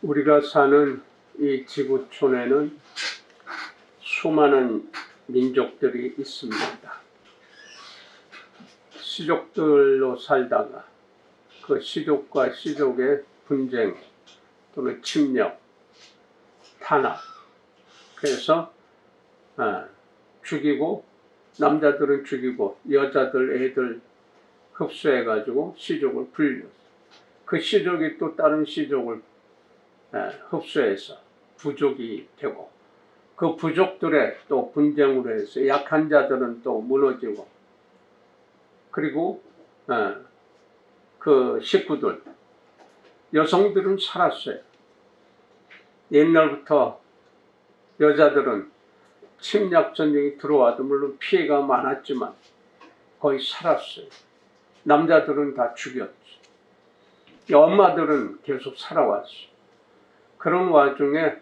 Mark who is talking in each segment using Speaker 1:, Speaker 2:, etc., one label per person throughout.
Speaker 1: 우리가 사는 이 지구촌에는 수많은 민족들이 있습니다. 시족들로 살다가 그 시족과 시족의 분쟁 또는 침략, 탄압, 그래서 죽이고 남자들은 죽이고 여자들 애들 흡수해가지고 시족을 불렸어. 그 시족이 또 다른 시족을 흡수해서 부족이 되고 그 부족들의 또 분쟁으로 해서 약한 자들은 또 무너지고 그리고 그 식구들 여성들은 살았어요. 옛날부터 여자들은 침략 전쟁이 들어와도 물론 피해가 많았지만 거의 살았어요. 남자들은 다 죽였죠. 엄마들은 계속 살아왔어요. 그런 와중에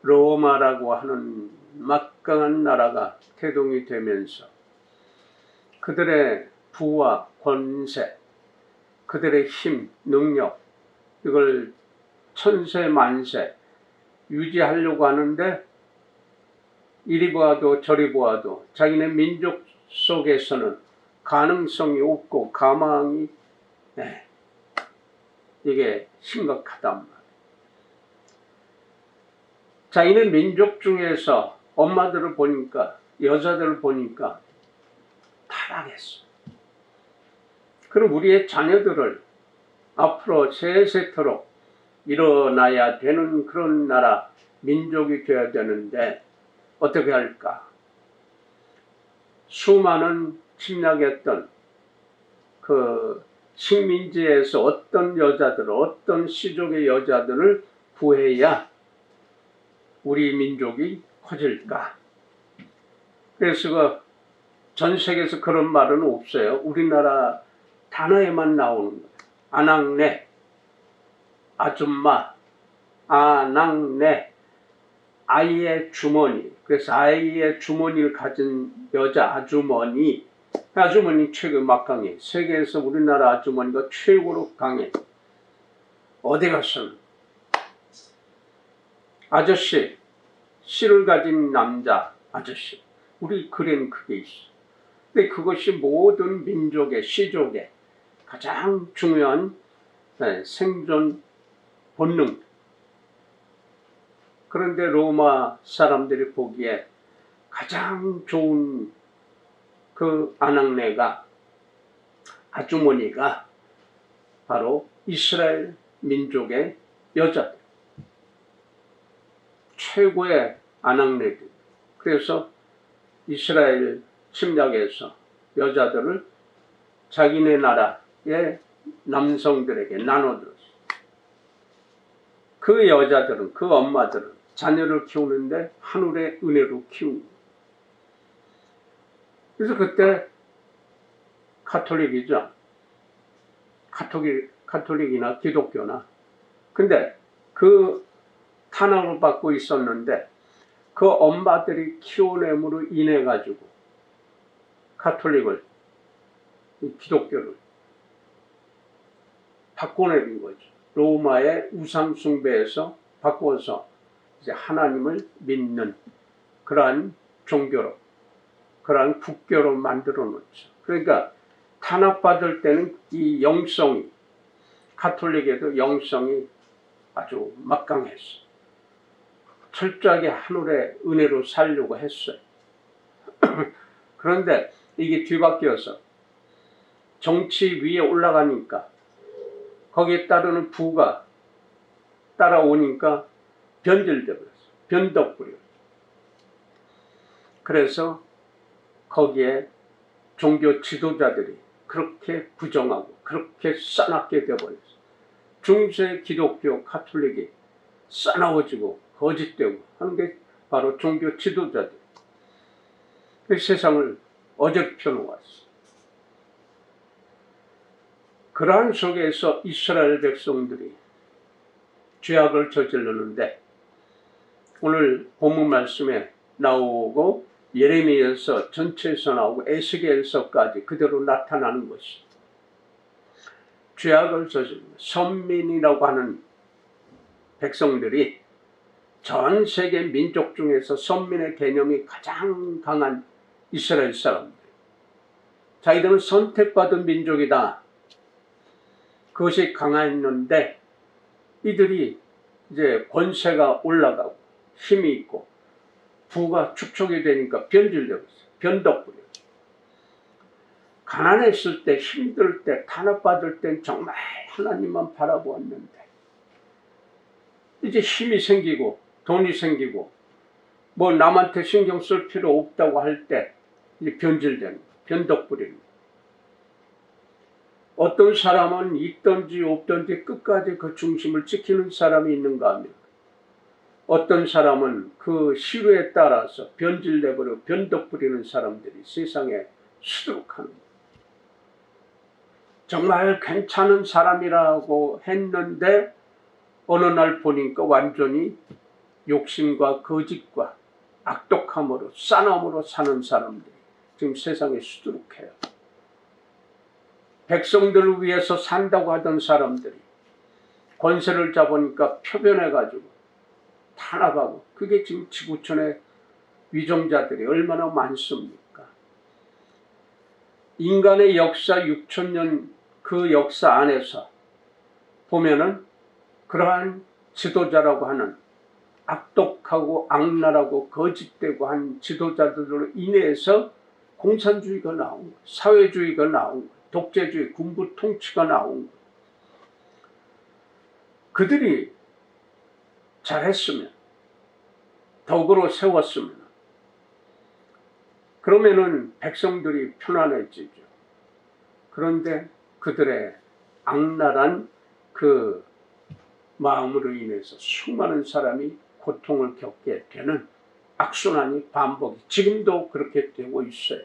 Speaker 1: 로마라고 하는 막강한 나라가 태동이 되면서 그들의 부와 권세, 그들의 힘, 능력 이걸 천세 만세 유지하려고 하는데 이리 보아도 저리 보아도 자기네 민족 속에서는 가능성이 없고 가망이 이게 심각하단 말이에요. 자기네 민족 중에서 엄마들을 보니까 여자들을 보니까 타락했어. 그럼 우리의 자녀들을 앞으로 세세토록 일어나야 되는 그런 나라 민족이 되어야 되는데 어떻게 할까? 수많은 침략했던 그 식민지에서 어떤 여자들, 어떤 시족의 여자들을 구해야 우리 민족이 커질까? 그래서 전 세계에서 그런 말은 없어요. 우리나라 단어에만 나오는 거예요. 아낙네, 아줌마, 아낙네, 아이의 주머니. 그래서 아이의 주머니를 가진 여자 아주머니. 아주머니 최고 막강해. 세계에서 우리나라 아주머니가 최고로 강해. 어디 가서는 아저씨, 씨를 가진 남자 아저씨. 우리 글에는 그게 있어. 근데 그것이 모든 민족의 시족의 가장 중요한 생존 본능. 그런데 로마 사람들이 보기에 가장 좋은 그 아낙네가 아주머니가 바로 이스라엘 민족의 여자들. 최고의 아낙네들. 그래서 이스라엘 침략에서 여자들을 자기네 나라의 남성들에게 나눠줬어요. 그 여자들은, 그 엄마들은 자녀를 키우는데 하늘의 은혜로 키운 거예요. 그래서 그때 가톨릭이죠. 가톨릭이나 기독교나. 근데 그 탄압을 받고 있었는데 그 엄마들이 키워냄으로 인해 가지고 가톨릭을, 기독교를 바꿔내린 거죠. 로마의 우상 숭배에서 바꿔서 이제 하나님을 믿는 그러한 종교로, 그러한 국교로 만들어 놓죠. 그러니까 탄압받을 때는 이 영성이, 가톨릭에도 영성이 아주 막강했어. 철저하게 하늘의 은혜로 살려고 했어요. 그런데 이게 뒤바뀌어서 정치 위에 올라가니까 거기에 따르는 부가 따라오니까 변질돼 버렸어. 변덕부려. 그래서 거기에 종교 지도자들이 그렇게 부정하고 그렇게 싸납게 되어버렸어. 중세 기독교 가톨릭이 싸나워지고 거짓되고 하는 게 바로 종교 지도자들. 그 세상을 어저펴 놓았어. 그러한 속에서 이스라엘 백성들이 죄악을 저지르는데 오늘 본문 말씀에 나오고 예레미야서 전체에서 나오고 에스겔서까지 그대로 나타나는 것이 죄악을 저지르는 선민이라고 하는 백성들이 전 세계 민족 중에서 선민의 개념이 가장 강한 이스라엘 사람들. 자기들은 선택받은 민족이다. 그것이 강했는데 이들이 이제 권세가 올라가고 힘이 있고 부가 축적이 되니까 변질되고 있어요. 변덕부려. 가난했을 때, 힘들 때, 탄압받을 땐 정말 하나님만 바라보았는데 이제 힘이 생기고 돈이 생기고 뭐 남한테 신경 쓸 필요 없다고 할 때 이제 변질되는 거예요. 변덕 부리는 거예요. 어떤 사람은 있든지 없든지 끝까지 그 중심을 지키는 사람이 있는가 하면 어떤 사람은 그 시류에 따라서 변질내버려 변덕 부리는 사람들이 세상에 수두룩하는 거예요. 정말 괜찮은 사람이라고 했는데 어느 날 보니까 완전히 욕심과 거짓과 악독함으로 싸움으로 사는 사람들이 지금 세상에 수두룩해요. 백성들을 위해서 산다고 하던 사람들이 권세를 잡으니까 표변해가지고 탄압하고 그게 지금 지구촌의 위정자들이 얼마나 많습니까? 인간의 역사 6,000년 그 역사 안에서 보면은 그러한 지도자라고 하는 악독하고 악랄하고 거짓되고 한 지도자들로 인해서 공산주의가 나온 거예요. 사회주의가 나온 거예요. 독재주의, 군부 통치가 나온 거예요. 그들이 잘했으면, 덕으로 세웠으면, 그러면은 백성들이 편안해지죠. 그런데 그들의 악랄한 그 마음으로 인해서 수많은 사람이 고통을 겪게 되는 악순환이 반복이 지금도 그렇게 되고 있어요.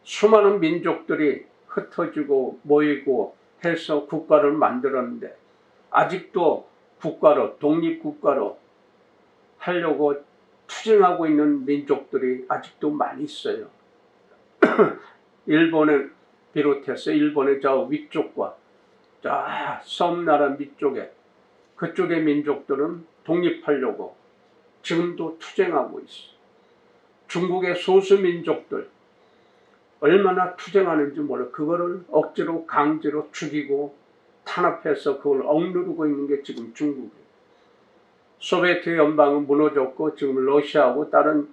Speaker 1: 수많은 민족들이 흩어지고 모이고 해서 국가를 만들었는데 아직도 국가로 독립국가로 하려고 투쟁하고 있는 민족들이 아직도 많이 있어요. 일본을 비롯해서 일본의 저 위쪽과 저 섬나라 밑쪽에 그쪽의 민족들은 독립하려고 지금도 투쟁하고 있어. 중국의 소수민족들 얼마나 투쟁하는지 몰라. 그거를 억지로 강제로 죽이고 탄압해서 그걸 억누르고 있는 게 지금 중국이에요. 소비에트 연방은 무너졌고 지금 러시아하고 다른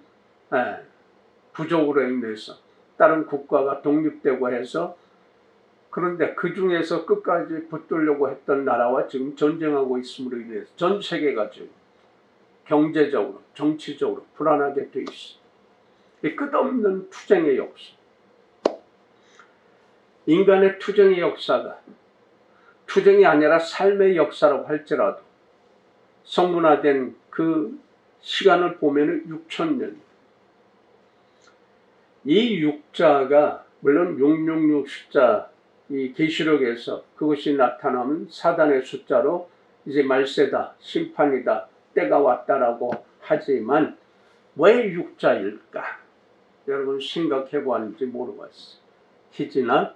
Speaker 1: 부족으로 인해서 다른 국가가 독립되고 해서 그런데 그 중에서 끝까지 붙들려고 했던 나라와 지금 전쟁하고 있음으로 인해서 전 세계가 지금 경제적으로 정치적으로 불안하게 돼 있어. 이 끝없는 투쟁의 역사. 인간의 투쟁의 역사가 투쟁이 아니라 삶의 역사라고 할지라도 성문화된 그 시간을 보면 6,000년. 이 육자가 물론 666 숫자 이 계시록에서 그것이 나타나면 사단의 숫자로 이제 말세다, 심판이다, 때가 왔다라고 하지만 왜 육자일까? 여러분 생각해 보았는지 모르겠어요. 희지나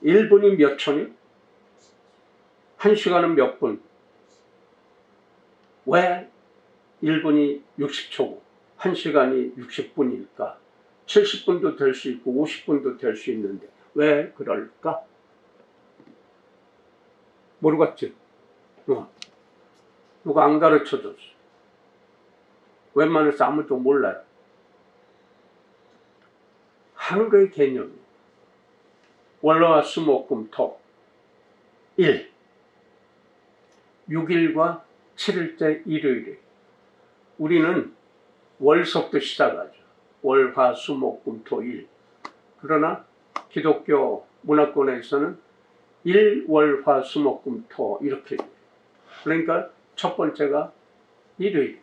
Speaker 1: 1분이 몇 초니? 1시간은 몇 분? 왜 1분이 60초고 1시간이 60분일까? 70분도 될 수 있고 50분도 될 수 있는데 왜 그럴까? 모르겠지? 누가 안 가르쳐줬어. 웬만해서 아무도 몰라요. 하늘의 개념이 월화 수목금토 1 6일과 7일째 일요일에 우리는 월석도 시작하죠. 월화 수목금토 1 그러나 기독교 문화권에서는 일월화 수목금토 이렇게 돼요. 그러니까 첫 번째가 일요일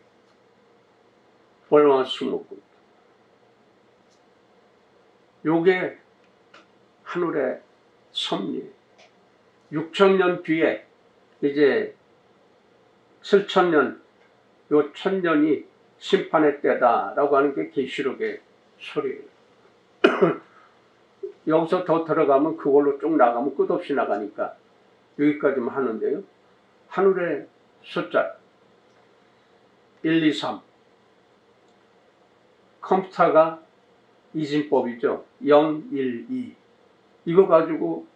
Speaker 1: 월화 수목금토 요게 하늘의 섭리 6,000년 뒤에 이제 7,000년 요 1,000년이 심판의 때다라고 하는 게 계시록의 소리예요. 여기서 더 들어가면 그걸로 쭉 나가면 끝없이 나가니까 여기까지만 하는데요. 하늘의 숫자 1, 2, 3. 컴퓨터가 이진법이죠. 0, 1, 2. 이거 가지고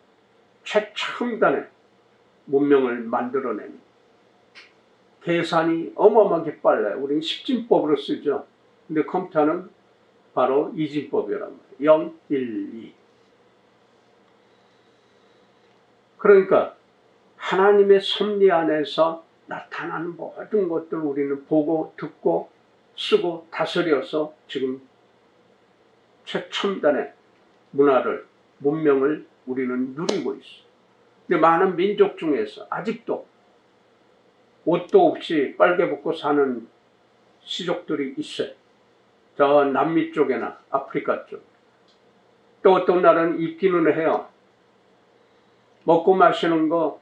Speaker 1: 최첨단의 문명을 만들어내는 계산이 어마어마하게 빨라요. 우리는 십진법으로 쓰죠. 근데 컴퓨터는 바로 이진법이란 말이에요. 0, 1, 2. 그러니까 하나님의 섭리 안에서 나타나는 모든 것들을 우리는 보고 듣고 쓰고 다스려서 지금 최첨단의 문화를, 문명을 우리는 누리고 있어. 근데 많은 민족 중에서 아직도 옷도 없이 빨개 벗고 사는 시족들이 있어요. 저 남미 쪽이나 아프리카 쪽. 또 어떤 날은 입기는 해요. 먹고 마시는 거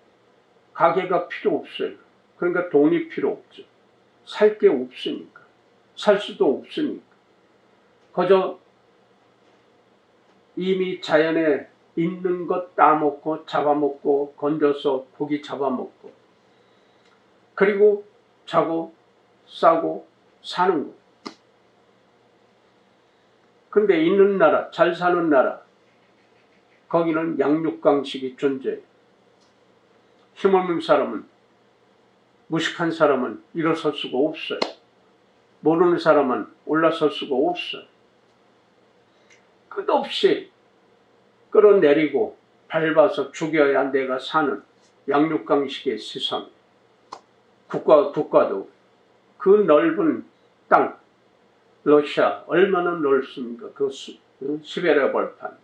Speaker 1: 가게가 필요 없어요. 그러니까 돈이 필요 없죠. 살 게 없으니까. 살 수도 없으니까. 그저 이미 자연에 있는 것 따먹고 잡아먹고 건져서 고기 잡아먹고 그리고 자고 싸고 사는 거. 근데 있는 나라, 잘 사는 나라, 거기는 양육강식이 존재해요. 힘없는 사람은, 무식한 사람은 일어설 수가 없어요. 모르는 사람은 올라설 수가 없어요. 끝없이 끌어내리고 밟아서 죽여야 내가 사는 양육강식의 세상. 국가도 그 넓은 땅, 러시아 얼마나 넓습니까? 그 시베리아 벌판.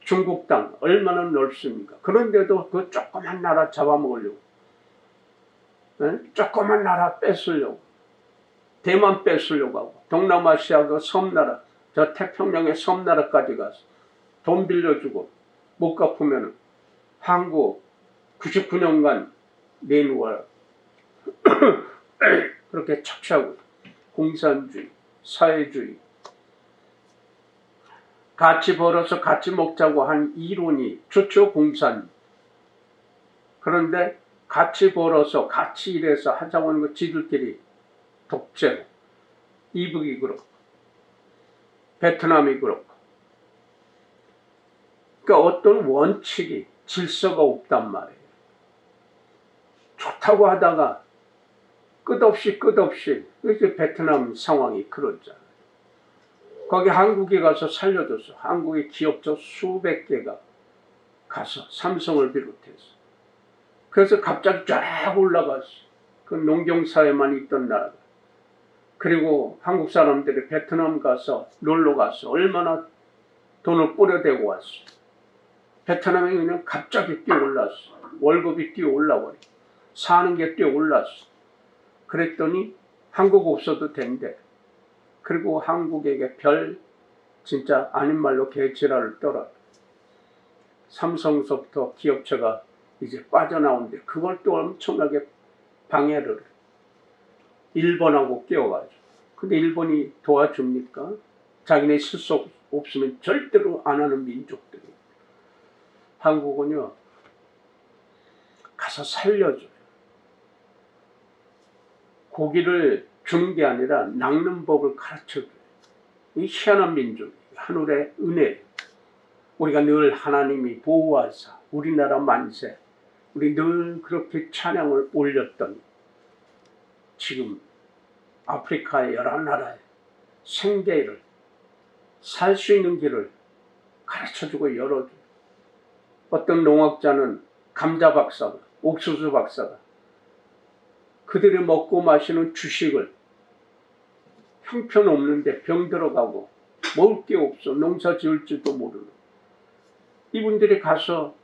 Speaker 1: 중국 땅 얼마나 넓습니까? 그런데도 그 조그만 나라 잡아먹으려고, 조그만 나라 뺏으려고, 대만 뺏으려고 하고, 동남아시아 그 섬나라, 저 태평양의 섬나라까지 가서 돈 빌려주고 못 갚으면 한국 99년간 내놓아 그렇게 착취하고 공산주의, 사회주의, 같이 벌어서 같이 먹자고 한 이론이 좋죠, 공산. 그런데 같이 벌어서 같이 일해서 하자고 하는 거 지들끼리 독재로, 이북이 그렇고 베트남이 그렇고. 그러니까 어떤 원칙이, 질서가 없단 말이에요. 좋다고 하다가 끝없이 이제 베트남 상황이 그렇잖아요. 거기 한국에 가서 살려줘서 한국의 기업체 수백 개가 가서 삼성을 비롯해서 그래서 갑자기 쫙 올라갔어. 그 농경사회만 있던 나라가. 그리고 한국 사람들이 베트남 가서 놀러 가서 얼마나 돈을 뿌려대고 왔어. 베트남에 그냥 갑자기 뛰어올랐어. 월급이 뛰어올라버려. 사는 게 뛰어올랐어. 그랬더니 한국 없어도 된대. 그리고 한국에게 별 진짜 아닌 말로 개지랄을 떨어요. 삼성서부터 기업체가 이제 빠져나오는데 그걸 또 엄청나게 방해를 해. 일본하고 끼워가지고. 근데 일본이 도와줍니까? 자기네 실속 없으면 절대로 안 하는 민족들이. 한국은요, 가서 살려줘요. 고기를 주는 게 아니라 낚는 법을 가르쳐줘요. 이 희한한 민족, 하늘의 은혜. 우리가 늘 하나님이 보호하사 우리나라 만세, 우리 늘 그렇게 찬양을 올렸던 지금 아프리카의 여러 나라의 생계를, 살 수 있는 길을 가르쳐주고 열어줘요. 어떤 농학자는 감자 박사가, 옥수수 박사가 그들이 먹고 마시는 주식을 형편없는데 병 들어가고 먹을 게 없어. 농사 지을 줄도 모르는. 이분들이 가서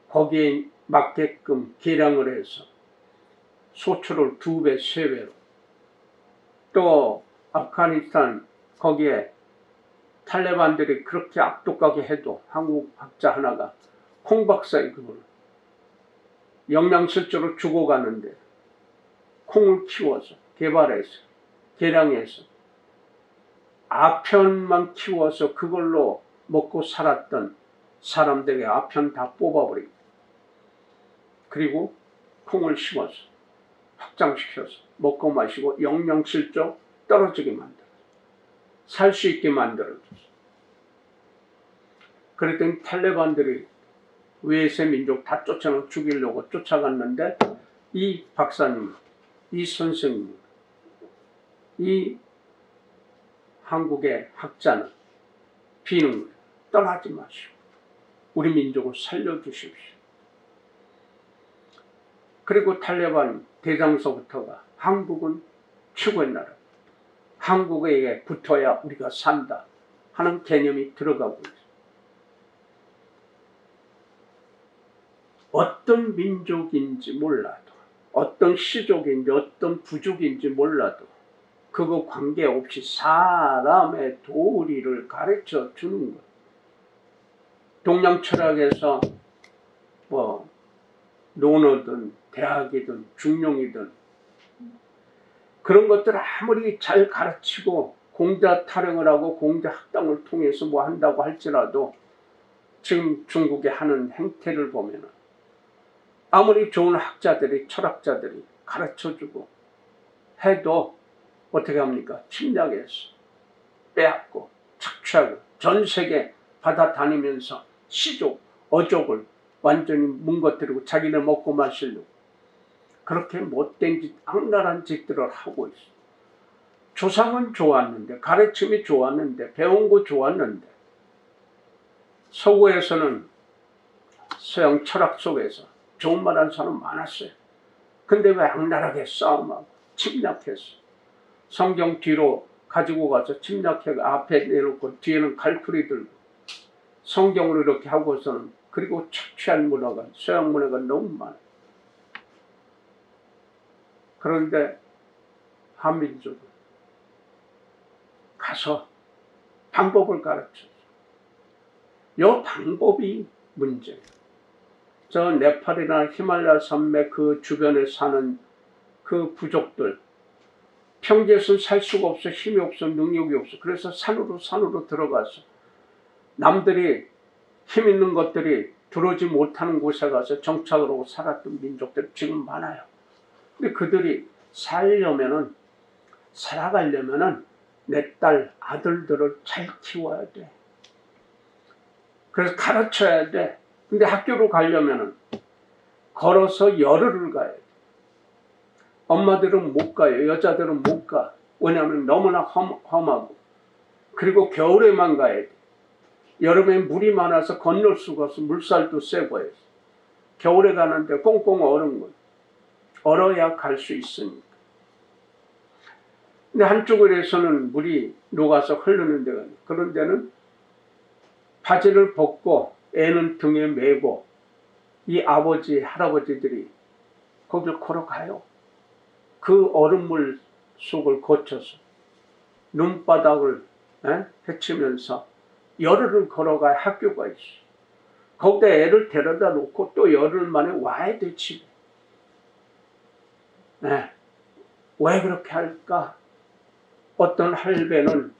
Speaker 1: 거기에 맞게끔 계량을 해서 소출을 2배, 3배로. 또 아프가니스탄 거기에 탈레반들이 그렇게 악독하게 해도 한국 학자 하나가 콩 박사의 그분을 영양실조로 죽어가는데 콩을 키워서 개발해서 개량해서 아편만 키워서 그걸로 먹고 살았던 사람들의 아편 다 뽑아버리고 그리고 콩을 심어서 확장시켜서 먹고 마시고 영양실조 떨어지게 만들어 살 수 있게 만들어줬어. 그랬더니 탈레반들이 외세 민족 다 죽이려고 쫓아갔는데 이 박사님, 이 선생님, 이 한국의 학자는 비는 거예요. 떠나지 마시고 우리 민족을 살려주십시오. 그리고 탈레반 대장서부터가 한국은 최고의 나라, 한국에게 붙어야 우리가 산다 하는 개념이 들어가고 있어요. 어떤 민족인지 몰라도, 어떤 시족인지, 어떤 부족인지 몰라도 그거 관계없이 사람의 도리를 가르쳐 주는 것. 동양 철학에서 뭐 논어든 대학이든 중용이든 그런 것들 아무리 잘 가르치고 공자 타령을 하고 공자 학당을 통해서 뭐 한다고 할지라도 지금 중국에 하는 행태를 보면은 아무리 좋은 학자들이 철학자들이 가르쳐주고 해도 어떻게 합니까? 침략해서 빼앗고 착취하고 전 세계 받아다니면서 시족, 어족을 완전히 뭉거뜨리고 자기네 먹고 마시려고 그렇게 못된 짓, 악랄한 짓들을 하고 있어. 조상은 좋았는데, 가르침이 좋았는데, 배운 거 좋았는데, 서구에서는 서양 철학 속에서 좋은 말 하는 사람 많았어요. 근데 왜 악랄하게 싸움하고 침략했어? 성경 뒤로 가지고 가서 침략해 앞에 내놓고 뒤에는 갈쿠리 들고 성경으로 이렇게 하고서는 그리고 착취한 문화가 서양 문화가 너무 많아요. 그런데 한민족은 가서 방법을 가르쳐줘. 이 방법이 문제예요. 저 네팔이나 히말라야 산맥 그 주변에 사는 그 부족들 평지에서는 살 수가 없어. 힘이 없어. 능력이 없어. 그래서 산으로 들어가서 남들이 힘 있는 것들이 들어오지 못하는 곳에 가서 정착을 하고 살았던 민족들이 지금 많아요. 근데 그들이 살아가려면은 내 딸, 아들들을 잘 키워야 돼. 그래서 가르쳐야 돼. 근데 학교로 가려면은 걸어서 열흘을 가야 돼. 엄마들은 못 가요. 여자들은 못 가. 왜냐하면 너무나 험하고. 그리고 겨울에만 가야 돼. 여름에 물이 많아서 건널 수가 없어. 물살도 세고 해서. 겨울에 가는데 꽁꽁 얼은 거예요. 얼어야 갈 수 있으니까. 근데 한쪽으로서는 물이 녹아서 흐르는 데가 있어요. 그런 데는 바지를 벗고 애는 등에 메고 이 아버지, 할아버지들이 거길 걸어가요. 그 얼음물 속을 거쳐서 눈바닥을 헤치면서 열흘을 걸어가야 학교가 있어. 거기다 애를 데려다 놓고 또 열흘 만에 와야 돼, 집에. 왜 그렇게 할까? 어떤 할배는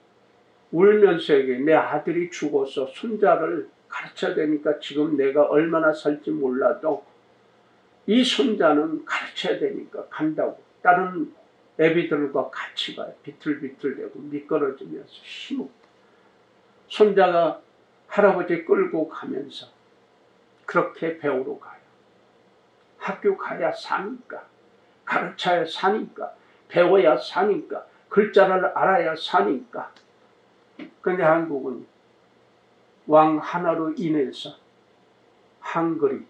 Speaker 1: 울면서 얘기해. 내 아들이 죽어서 손자를 가르쳐야 되니까 지금 내가 얼마나 살지 몰라도 이 손자는 가르쳐야 되니까 간다고. 다른 애비들과 같이 가요. 비틀비틀대고 미끄러지면서 힘없고. 손자가 할아버지 끌고 가면서 그렇게 배우러 가요. 학교 가야 사니까. 가르쳐야 사니까. 배워야 사니까. 글자를 알아야 사니까. 그런데 한국은 왕 하나로 인해서 한글이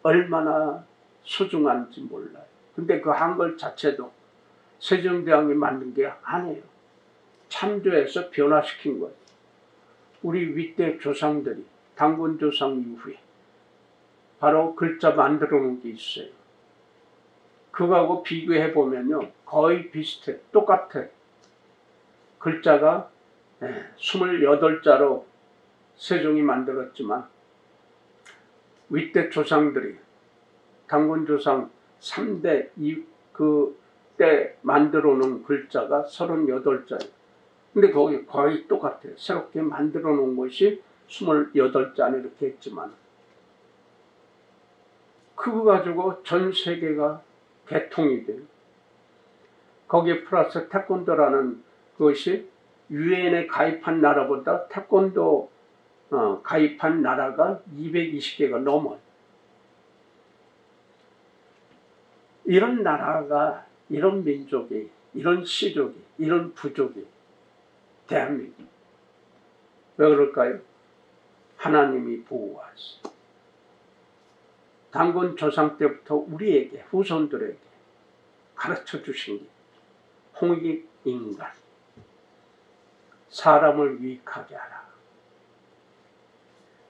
Speaker 1: 얼마나 소중한지 몰라요. 근데 그 한글 자체도 세종대왕이 만든 게 아니에요. 참조해서 변화시킨 거예요. 우리 윗대 조상들이 단군 조상 이후에 바로 글자 만들어 놓은 게 있어요. 그거하고 비교해 보면요. 거의 비슷해. 똑같아. 글자가 28자로 세종이 만들었지만 윗대 조상들이 단군 조상 3대 그때 만들어 놓은 글자가 38자예요. 근데 거기 거의 똑같아요. 새롭게 만들어 놓은 것이 28자는 이렇게 했지만 그거 가지고 전 세계가 개통이 돼요. 거기에 플러스 태권도라는 것이 유엔에 가입한 나라보다 태권도 가입한 나라가 220개가 넘어요. 이런 나라가, 이런 민족이, 이런 시족이, 이런 부족이 대한민국. 왜 그럴까요? 하나님이 보호하셨어요. 단군 조상 때부터 우리에게, 후손들에게 가르쳐 주신 게 홍익인간, 사람을 유익하게 하라.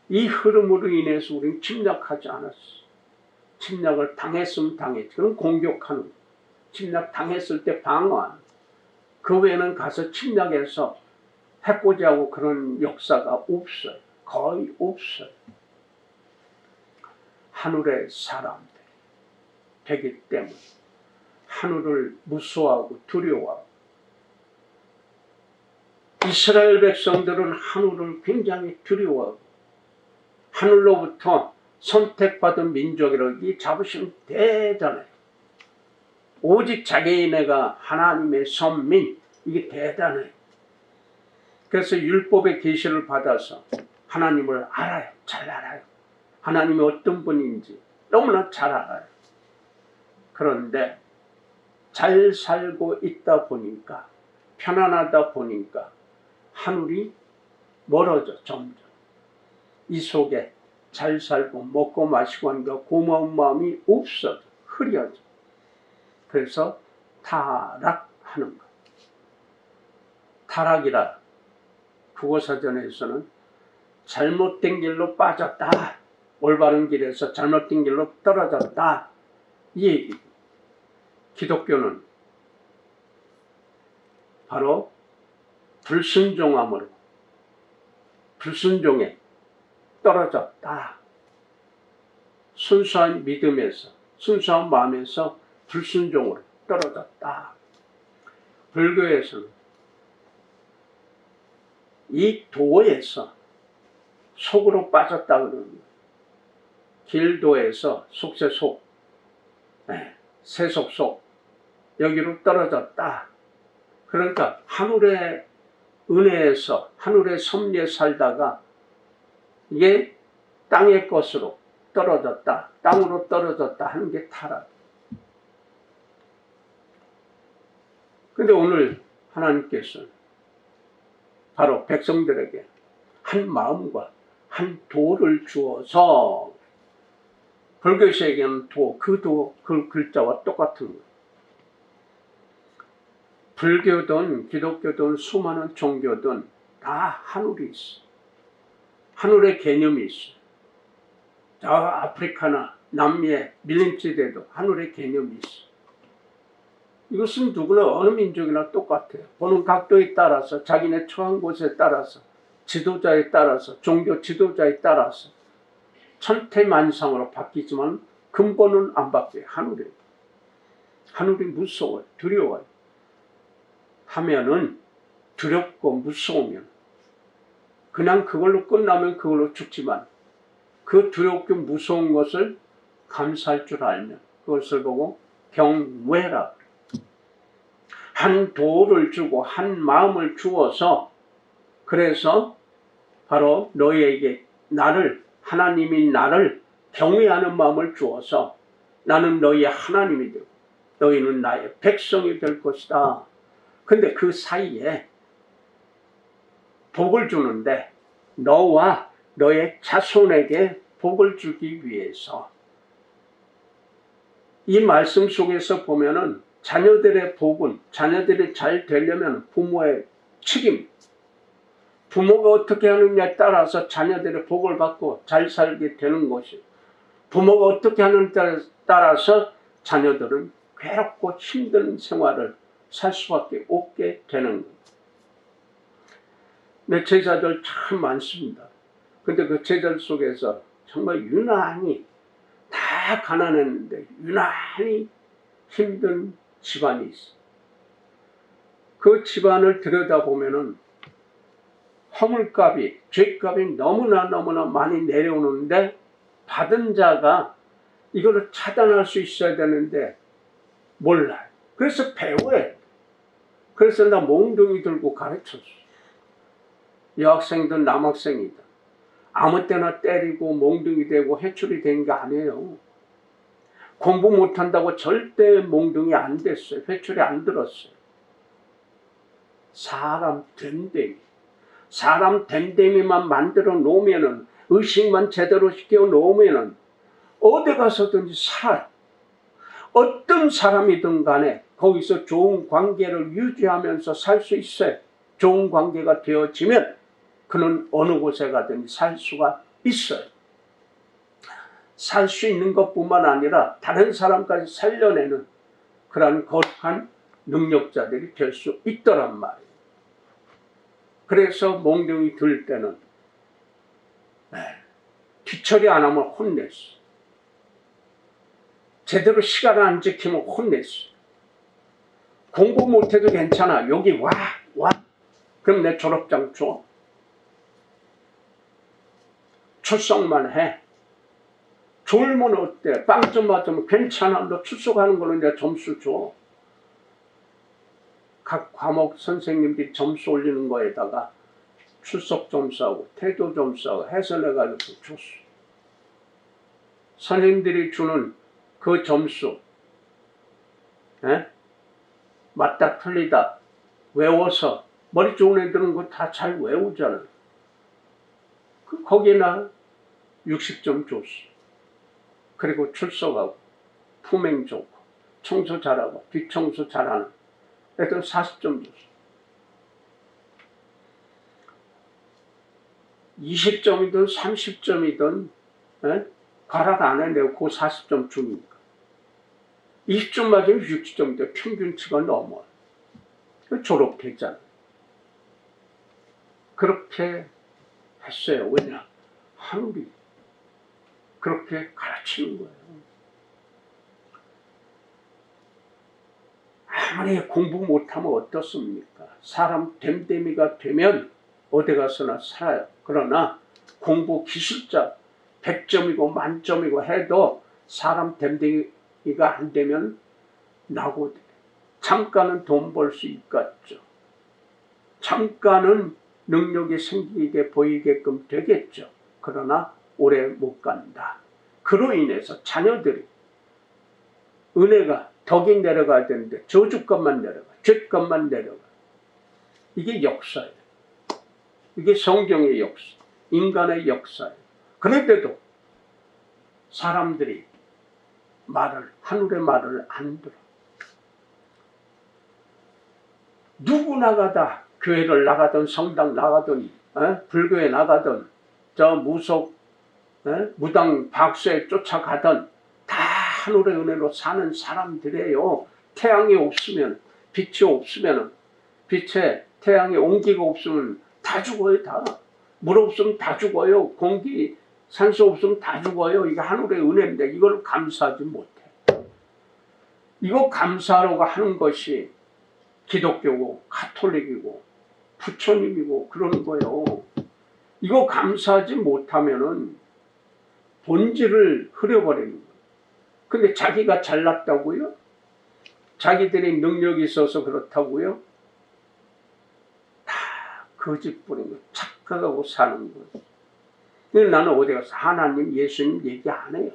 Speaker 1: 이 흐름으로 인해서 우리는 침략하지 않았어. 침략을 당했으면 당했지. 그럼 공격하는 거. 침략 당했을 때 방어하는 거. 그 외에는 가서 침략해서 해코지 하고 그런 역사가 없어요. 거의 없어요. 하늘의 사람들 되기 때문에 하늘을 무서워하고 두려워하고, 이스라엘 백성들은 하늘을 굉장히 두려워하고, 하늘로부터 선택받은 민족이라고 이 자부심 대단해요. 오직 자기네가 하나님의 선민, 이게 대단해요. 그래서 율법의 계시를 받아서 하나님을 알아요. 잘 알아요. 하나님이 어떤 분인지 너무나 잘 알아요. 그런데 잘 살고 있다 보니까, 편안하다 보니까 하늘이 멀어져. 점점 이 속에 잘 살고 먹고 마시고 하니까 고마운 마음이 없어져. 흐려져. 그래서 타락하는 것. 타락이라 국어사전에서는 잘못된 길로 빠졌다, 올바른 길에서 잘못된 길로 떨어졌다, 이 얘기. 기독교는 바로 불순종함으로, 불순종에 떨어졌다. 순수한 믿음에서, 순수한 마음에서 불순종으로 떨어졌다. 불교에서는 이 도에서 속으로 빠졌다 그러는 거예요. 길도에서 속세속, 세속속, 여기로 떨어졌다. 그러니까 하늘의 은혜에서, 하늘의 섭리에 살다가 이게 땅의 것으로 떨어졌다, 땅으로 떨어졌다 하는 게 타락. 근데 오늘 하나님께서는 바로 백성들에게 한 마음과 한 도를 주어서, 불교에서 얘기하는 도, 그 글자와 똑같은 거예요. 불교든 기독교든 수많은 종교든 다 하늘이 있어. 하늘의 개념이 있어. 저 아프리카나 남미의 밀림지대도 하늘의 개념이 있어. 이것은 누구나 어느 민족이나 똑같아요. 보는 각도에 따라서, 자기네 처한 곳에 따라서, 지도자에 따라서, 종교 지도자에 따라서 천태만상으로 바뀌지만 근본은 안 바뀌어요. 하늘이. 하늘이 무서워요. 두려워요. 하면은 두렵고 무서우면 그냥 그걸로 끝나면 그걸로 죽지만, 그 두렵고 무서운 것을 감사할 줄 알면 그것을 보고 경외라. 한 도를 주고 한 마음을 주어서, 그래서 바로 너희에게 나를, 하나님이 나를 경외하는 마음을 주어서 나는 너희의 하나님이 되고 너희는 나의 백성이 될 것이다. 근데 그 사이에 복을 주는데, 너와 너의 자손에게 복을 주기 위해서, 이 말씀 속에서 보면은 자녀들의 복은, 자녀들이 잘 되려면 부모의 책임, 부모가 어떻게 하느냐에 따라서 자녀들의 복을 받고 잘 살게 되는 것이, 부모가 어떻게 하느냐에 따라서 자녀들은 괴롭고 힘든 생활을 살 수밖에 없게 되는 거예요. 내 제자들 참 많습니다. 근데 그 제자들 속에서 정말 유난히 다 가난했는데 유난히 힘든 집안이 있어. 그 집안을 들여다보면은 허물값이, 죄값이 너무나 많이 내려오는데 받은 자가 이거를 차단할 수 있어야 되는데 몰라요. 그래서 배워요. 그래서 나 몽둥이 들고 가르쳤어. 여학생이든 남학생이든 아무 때나 때리고 몽둥이 되고 해출이 된 게 아니에요. 공부 못한다고 절대 몽둥이 안 됐어요. 회출이 안 들었어요. 사람 됨됨이만 만들어 놓으면은, 의식만 제대로 시켜 놓으면은 어디 가서든지 살아요. 어떤 사람이든 간에 거기서 좋은 관계를 유지하면서 살 수 있어요. 좋은 관계가 되어지면 그는 어느 곳에 가든지 살 수가 있어요. 살 수 있는 것뿐만 아니라 다른 사람까지 살려내는 그러한 거룩한 능력자들이 될 수 있더란 말이에요. 그래서 몽둥이 들 때는 뒤처리 안 하면 혼냈어. 제대로 시간을 안 지키면 혼냈어. 공부 못해도 괜찮아. 여기 와. 그럼 내 졸업장 줘. 출석만 해. 졸면 어때? 빵점 맞으면 괜찮아. 너 출석하는 걸로 내가 점수 줘. 각 과목 선생님들이 점수 올리는 거에다가 출석 점수하고 태도 점수하고 해설해가지고 줬어. 선생님들이 주는 그 점수, 맞다 틀리다 외워서, 머리 좋은 애들은 그거 다 잘 외우잖아. 거기나 60점 줬어. 그리고 출석하고 품행 좋고 청소 잘하고 뒷청소 잘하는 애들 40점 줬어. 20점이든 30점이든 과락 안 해내고 그 40점 주니까 20점 맞으면 60점인데 평균치가 넘어요. 졸업했잖아. 그렇게 했어요. 왜냐? 하늘이 그렇게 가르치는 거예요. 아무리 공부 못하면 어떻습니까? 사람 됨됨이가 되면 어디 가서나 살아요. 그러나 공부 기술자 100점이고 만점이고 해도 사람 됨됨이가 안 되면 나고 잠깐은 돈 벌 수 있겠죠. 잠깐은 능력이 생기게 보이게끔 되겠죠. 그러나 오래 못 간다. 그로 인해서 자녀들이 은혜가 덕이 내려가야 되는데 저주값만 내려가, 죄값만 내려가. 이게 역사예요. 이게 성경의 역사, 인간의 역사예요. 그런데도 사람들이 하늘의 말을 안 들어. 누구나 다 교회를 나가든 성당 나가든 불교에 나가든 저 무당 박수에 쫓아가든 다 하늘의 은혜로 사는 사람들이에요. 태양이 없으면, 빛이 없으면, 빛에 태양의 온기가 없으면 다 죽어요. 다. 물 없으면 다 죽어요. 공기, 산소 없으면 다 죽어요. 이게 하늘의 은혜인데 이걸 감사하지 못해. 이거 감사하려고 하는 것이 기독교고 가톨릭이고 부처님이고 그러는 거예요. 이거 감사하지 못하면은 본질을 흐려버리는 거예요. 근데 자기가 잘났다고요? 자기들이 능력이 있어서 그렇다고요? 다 거짓부린 거예요. 착각하고 사는 거예요. 나는 어디 가서 하나님, 예수님 얘기 안 해요.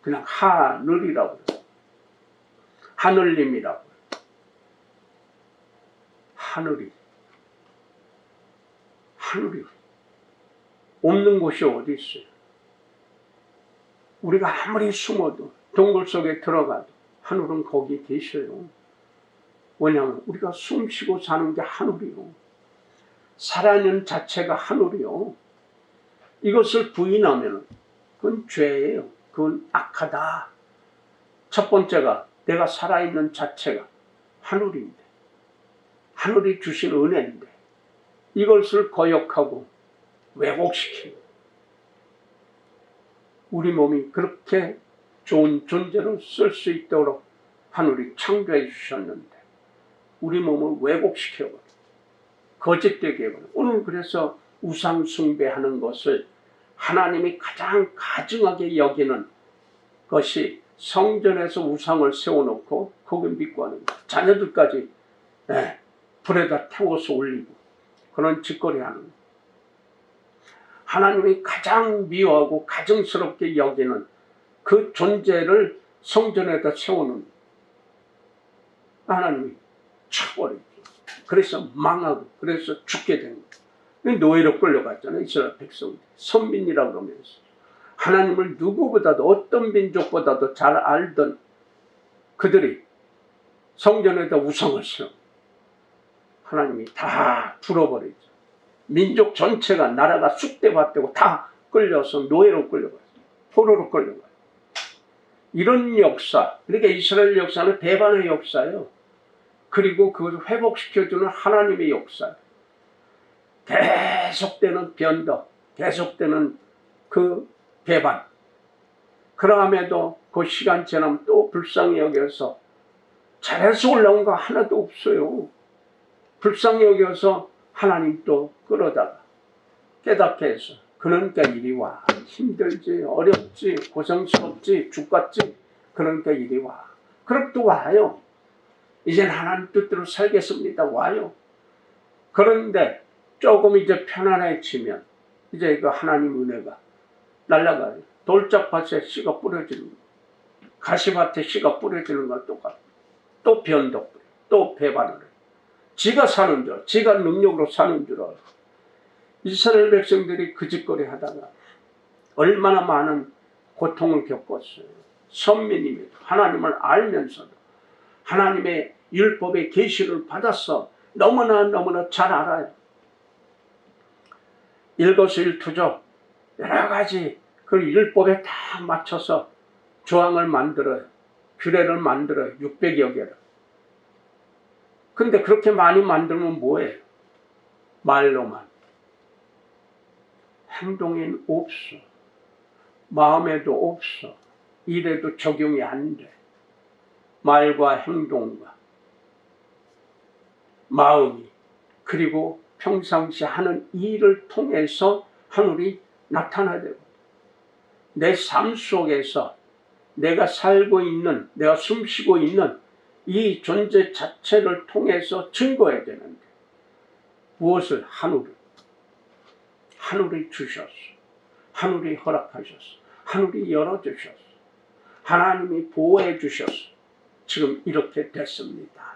Speaker 1: 그냥 하늘이라고 그래요. 하늘님이라고 그래요. 하늘이 없는 곳이 어디 있어요? 우리가 아무리 숨어도 동굴 속에 들어가도 하늘은 거기 계셔요. 왜냐하면 우리가 숨쉬고 사는 게 하늘이요. 살아있는 자체가 하늘이요. 이것을 부인하면 그건 죄예요. 그건 악하다. 첫 번째가 내가 살아있는 자체가 하늘인데, 하늘이 주신 은혜인데 이것을 거역하고 왜곡시키고 우리 몸이 그렇게 좋은 존재로 쓸 수 있도록 하늘이 창조해 주셨는데 우리 몸을 왜곡시켜버려, 거짓되게 해버려. 오늘 그래서 우상 숭배하는 것을 하나님이 가장 가증하게 여기는 것이 성전에서 우상을 세워놓고 거기 믿고 하는 거예요. 자녀들까지 예, 불에다 태워서 올리고 그런 짓거리 하는 거예요. 하나님이 가장 미워하고 가증스럽게 여기는 그 존재를 성전에다 세우는 하나님이 쳐버리죠. 그래서 망하고 그래서 죽게 된 거예요. 노예로 끌려갔잖아요. 이스라엘 백성들. 선민이라고 그러면서. 하나님을 누구보다도 어떤 민족보다도 잘 알던 그들이 성전에다 우상을 세우고 하나님이 다 불어버리죠. 민족 전체가 나라가 쑥대밭되고 다 끌려서 노예로 끌려가요. 포로로 끌려가요. 이런 역사, 그러니까 이스라엘 역사는 배반의 역사예요. 그리고 그것을 회복시켜주는 하나님의 역사예요. 계속되는 변덕, 계속되는 그 배반. 그러함에도 그 시간 지나면 또 불쌍히 여겨서 잘해서 올라온 거 하나도 없어요. 불쌍히 여겨서 하나님 또 끌어다가 깨닫게 해서 그러니까 이리 와. 힘들지, 어렵지, 고생스럽지, 죽겠지. 그러니까 이리 와. 그럼 또 와요. 이젠 하나님 뜻대로 살겠습니다. 와요. 그런데 조금 이제 편안해지면 이제 그 하나님 은혜가 날아가요. 돌짝밭에 씨가 뿌려지는 거, 가시밭에 씨가 뿌려지는 거 똑같아. 또 변덕, 또 배반을 해. 지가 사는 줄, 지가 능력으로 사는 줄 알아. 이스라엘 백성들이 그 짓거리 하다가 얼마나 많은 고통을 겪었어요. 선민입니다. 하나님을 알면서도 하나님의 율법의 계시를 받아서 너무나 잘 알아요. 일거수일투족 여러 가지 그 율법에 다 맞춰서 조항을 만들어요. 규례를 만들어요. 600여 개를. 근데 그렇게 많이 만들면 뭐예요? 말로만. 행동엔 없어. 마음에도 없어. 일에도 적용이 안 돼. 말과 행동과 마음이 그리고 평상시 하는 일을 통해서 하늘이 나타나야 되고 내 삶 속에서 내가 살고 있는, 내가 숨쉬고 있는 이 존재 자체를 통해서 증거해야 되는데 무엇을? 하늘이 주셨어. 하늘이 허락하셨어. 하늘이 열어주셨어. 하나님이 보호해 주셨어. 지금 이렇게 됐습니다.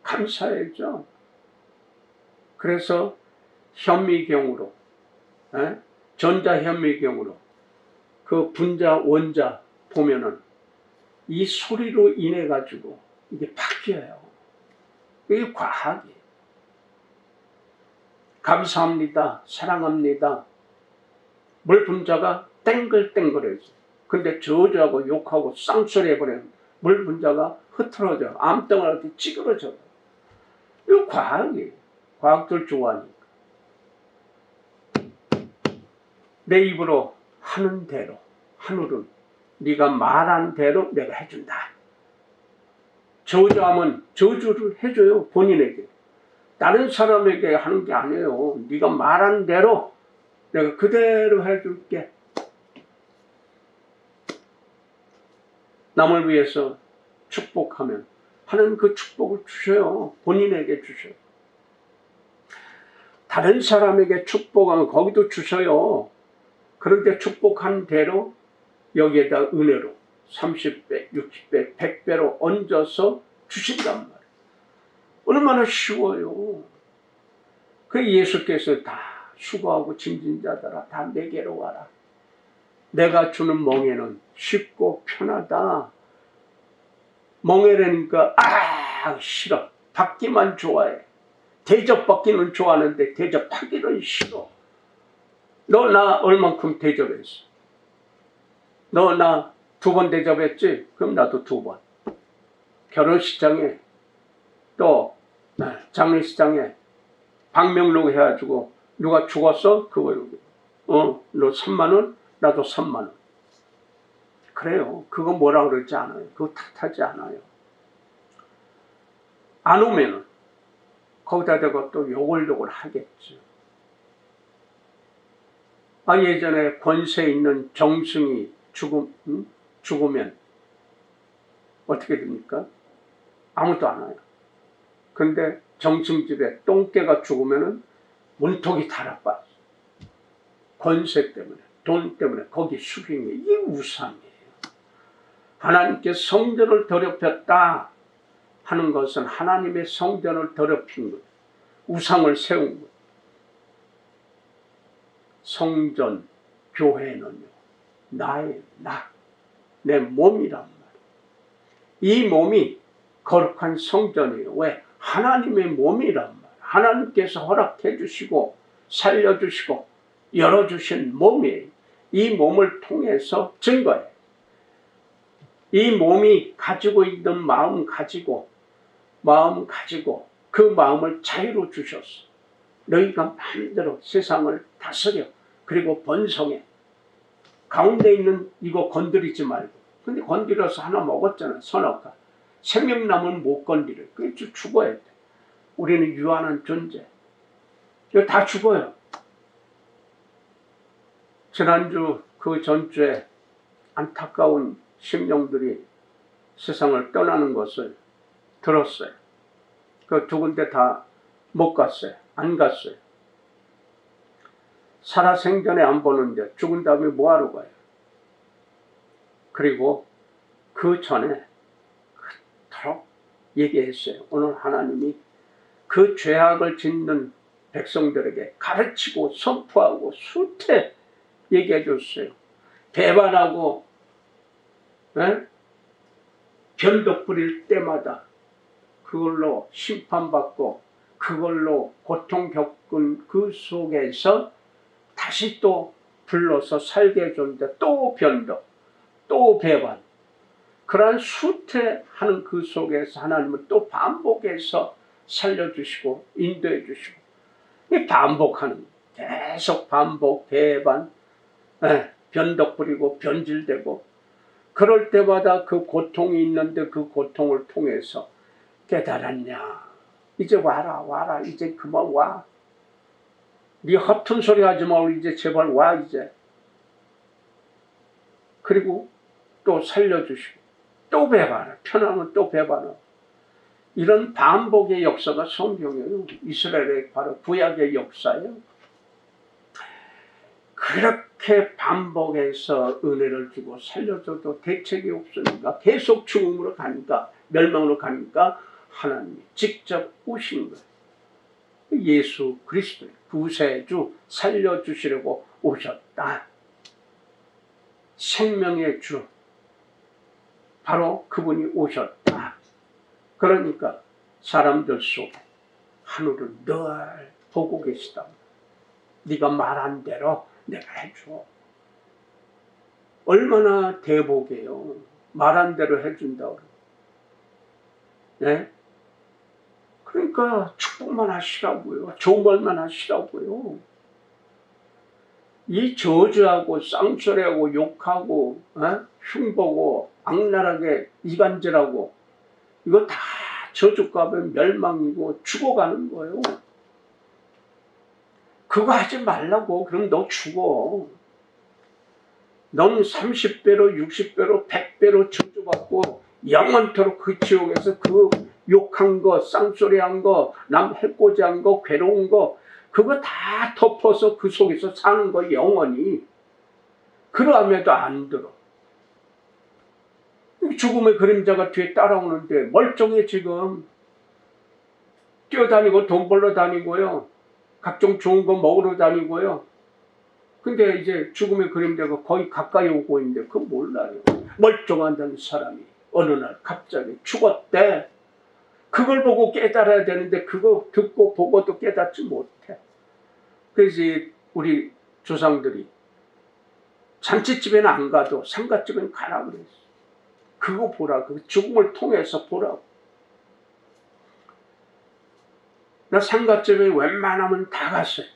Speaker 1: 감사해죠. 그래서 현미경으로, 전자현미경으로 그 분자 원자 보면은 이 소리로 인해 가지고 이게 바뀌어요. 이게 과학이에요. 감사합니다. 사랑합니다. 물 분자가 땡글땡글해져. 근데 저주하고 욕하고 쌍소리 해버리면 물 분자가 흐트러져. 암덩어리 찌그러져. 이거 과학이에요. 과학들 좋아하니까. 내 입으로 하는 대로 하늘은 네가 말한 대로 내가 해준다. 저주하면 저주를 해줘요. 본인에게. 다른 사람에게 하는 게 아니에요. 네가 말한 대로 내가 그대로 해줄게. 남을 위해서 축복하면 하나님 그 축복을 주셔요. 본인에게 주셔요. 다른 사람에게 축복하면 거기도 주셔요. 그런데 축복한 대로 여기에다 은혜로 30배, 60배, 100배로 얹어서 주신단 말이에요. 얼마나 쉬워요. 그 예수께서 다 수고하고 짐진 자들아 다 내게로 와라. 내가 주는 멍에는 쉽고 편하다. 멍에라니까 싫어. 받기만 좋아해. 대접받기는 좋아하는데 대접하기는 싫어. 너 나 얼만큼 대접했어? 너 나 2번 대접했지? 그럼 나도 2번. 결혼식장에 또 장례식장에 방명록 해가지고 누가 죽었어? 그거 너 3만원? 나도 3만원. 그래요. 그거 뭐라 그러지 않아요. 그거 탓하지 않아요. 안 오면은 거기다 대고 또 요걸요걸 하겠죠. 예전에 권세 있는 정승이 죽으면 어떻게 됩니까? 아무도 안 와요. 근데 정승집에 똥개가 죽으면은 문턱이 달아빠. 권세 때문에, 돈 때문에 거기 숙인 게 이게 우상이에요. 하나님께 성전을 더럽혔다 하는 것은 하나님의 성전을 더럽힌 것, 우상을 세운 것. 성전, 교회는요, 내 몸이란 말이에요. 이 몸이 거룩한 성전이에요. 왜? 하나님의 몸이란 말이에요. 하나님께서 허락해 주시고 살려주시고 열어주신 몸이에요. 이 몸을 통해서 증거해요. 이 몸이 가지고 있는 마음 가지고 그 마음을 자유로 주셨어. 너희가 마음대로 세상을 다스려. 그리고 번성해. 가운데 있는 이거 건드리지 말고. 근데 건드려서 하나 먹었잖아. 선악과. 생명나무는 못 건드려. 그게 죽어야 돼. 우리는 유한한 존재. 이거 다 죽어요. 지난주 그 전주에 안타까운 심령들이 세상을 떠나는 것을 들었어요. 그 두 군데 다 못 갔어요. 안 갔어요. 살아생전에 안 보는데 죽은 다음에 뭐하러 가요? 그리고 그 전에 그토록 얘기했어요. 오늘 하나님이 그 죄악을 짓는 백성들에게 가르치고 선포하고 수태 얘기해 줬어요. 배반하고 변덕 부릴 때마다 그걸로 심판받고 그걸로 고통 겪은 그 속에서 다시 또 불러서 살게 해줬는데 또 변덕, 또 배반. 그러한 수태하는 그 속에서 하나님은 또 반복해서 살려주시고 인도해 주시고 이 반복하는 계속 반복, 배반, 변덕 부리고 변질되고 그럴 때마다 그 고통이 있는데 그 고통을 통해서 깨달았냐? 이제 와라. 이제 그만 와. 네 허튼 소리 하지 말고 이제 제발 와 이제. 그리고 또 살려주시고 또 배반을 편하면 또 배반을. 이런 반복의 역사가 성경이에요. 이스라엘의 바로 구약의 역사예요. 그렇게 반복해서 은혜를 주고 살려줘도 대책이 없으니까 계속 죽음으로 가니까 멸망으로 가니까 하나님이 직접 오신 거예요. 예수 그리스도 구세주 살려주시려고 오셨다. 생명의 주 바로 그분이 오셨다. 그러니까 사람들 속에 하늘을 늘 보고 계시다. 네가 말한 대로 내가 해줘. 얼마나 대복이에요. 말한 대로 해준다고. 네? 그러니까 축복만 하시라고요. 좋은 말만 하시라고요. 이 저주하고 쌍소리하고 욕하고 흉보고 악랄하게 이간질하고 이거 다 저주가면 멸망이고 죽어가는 거예요. 그거 하지 말라고. 그럼 너 죽어. 넌 30배로 60배로 100배로 저주받고 영원토록 그 지옥에서 그 욕한 거, 쌍소리한 거, 남 해코지한 거, 괴로운 거 그거 다 덮어서 그 속에서 사는 거 영원히. 그러함에도 안 들어. 죽음의 그림자가 뒤에 따라오는데 멀쩡해 지금. 뛰어다니고 돈 벌러 다니고요. 각종 좋은 거 먹으러 다니고요. 근데 이제 죽음의 그림자가 거의 가까이 오고 있는데 그거 몰라요. 멀쩡한 사람이 어느 날 갑자기 죽었대. 그걸 보고 깨달아야 되는데 그거 듣고 보고도 깨닫지 못해. 그래서 우리 조상들이 잔치집에는 안 가도 상가집에는 가라 그랬어. 그거 보라. 그 죽음을 통해서 보라고. 나 상가집에 웬만하면 다 갔어요.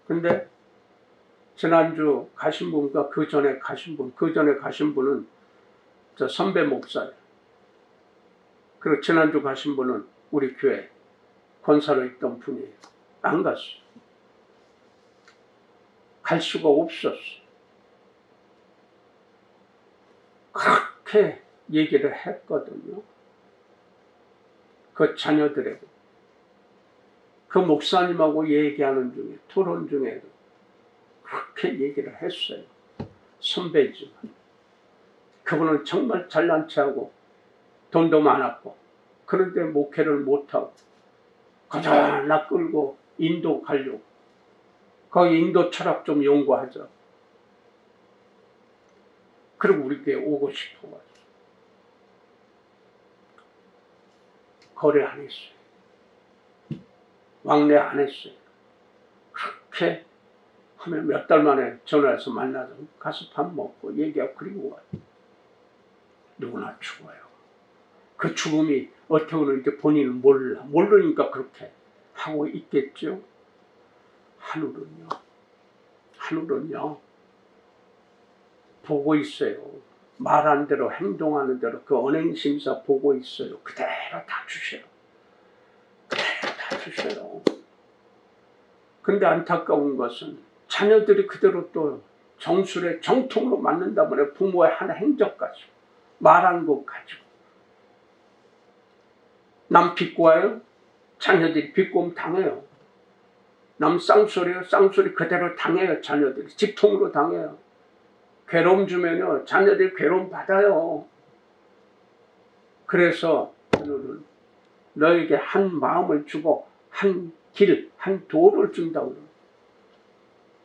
Speaker 1: 근데 지난주 가신 분과 그 전에 가신 분은 저 선배 목사예요. 그리고 지난주 가신 분은 우리 교회 권사로 있던 분이에요. 안 갔어요. 갈 수가 없었어. 그렇게 얘기를 했거든요. 그 자녀들에게 그 목사님하고 얘기하는 중에 토론 중에도 그렇게 얘기를 했어요. 선배지만 그분은 정말 잘난 체하고 돈도 많았고 그런데 목회를 못하고 가자나 끌고 인도 가려고 거기 인도 철학 좀 연구하자. 그리고 우리 교회 오고 싶어가지고 거래 안 했어요. 왕래 안 했어요. 그렇게 하면 몇 달 만에 전화해서 만나서 가서 밥 먹고 얘기하고 그리고 와요. 누구나 죽어요. 그 죽음이 어떻게 오는지 본인은 모르니까 그렇게 하고 있겠죠. 하늘은요 보고 있어요. 말한 대로 행동하는 대로 그 언행심사 보고 있어요. 그대로 다 주셔요. 그대로 다 주셔요. 근데 안타까운 것은 자녀들이 그대로 또 정술에 정통으로 맞는다 보니 부모의 한 행적 가지고 말한 것 가지고 남 비꼬 와요. 자녀들이 비꼬면 당해요. 남 쌍소리요. 쌍소리 그대로 당해요. 자녀들이 직통으로 당해요. 괴로움 주면요 자녀들이 괴로움 받아요. 그래서 오늘은 너에게 한 마음을 주고 한 길, 한 도를 준다고.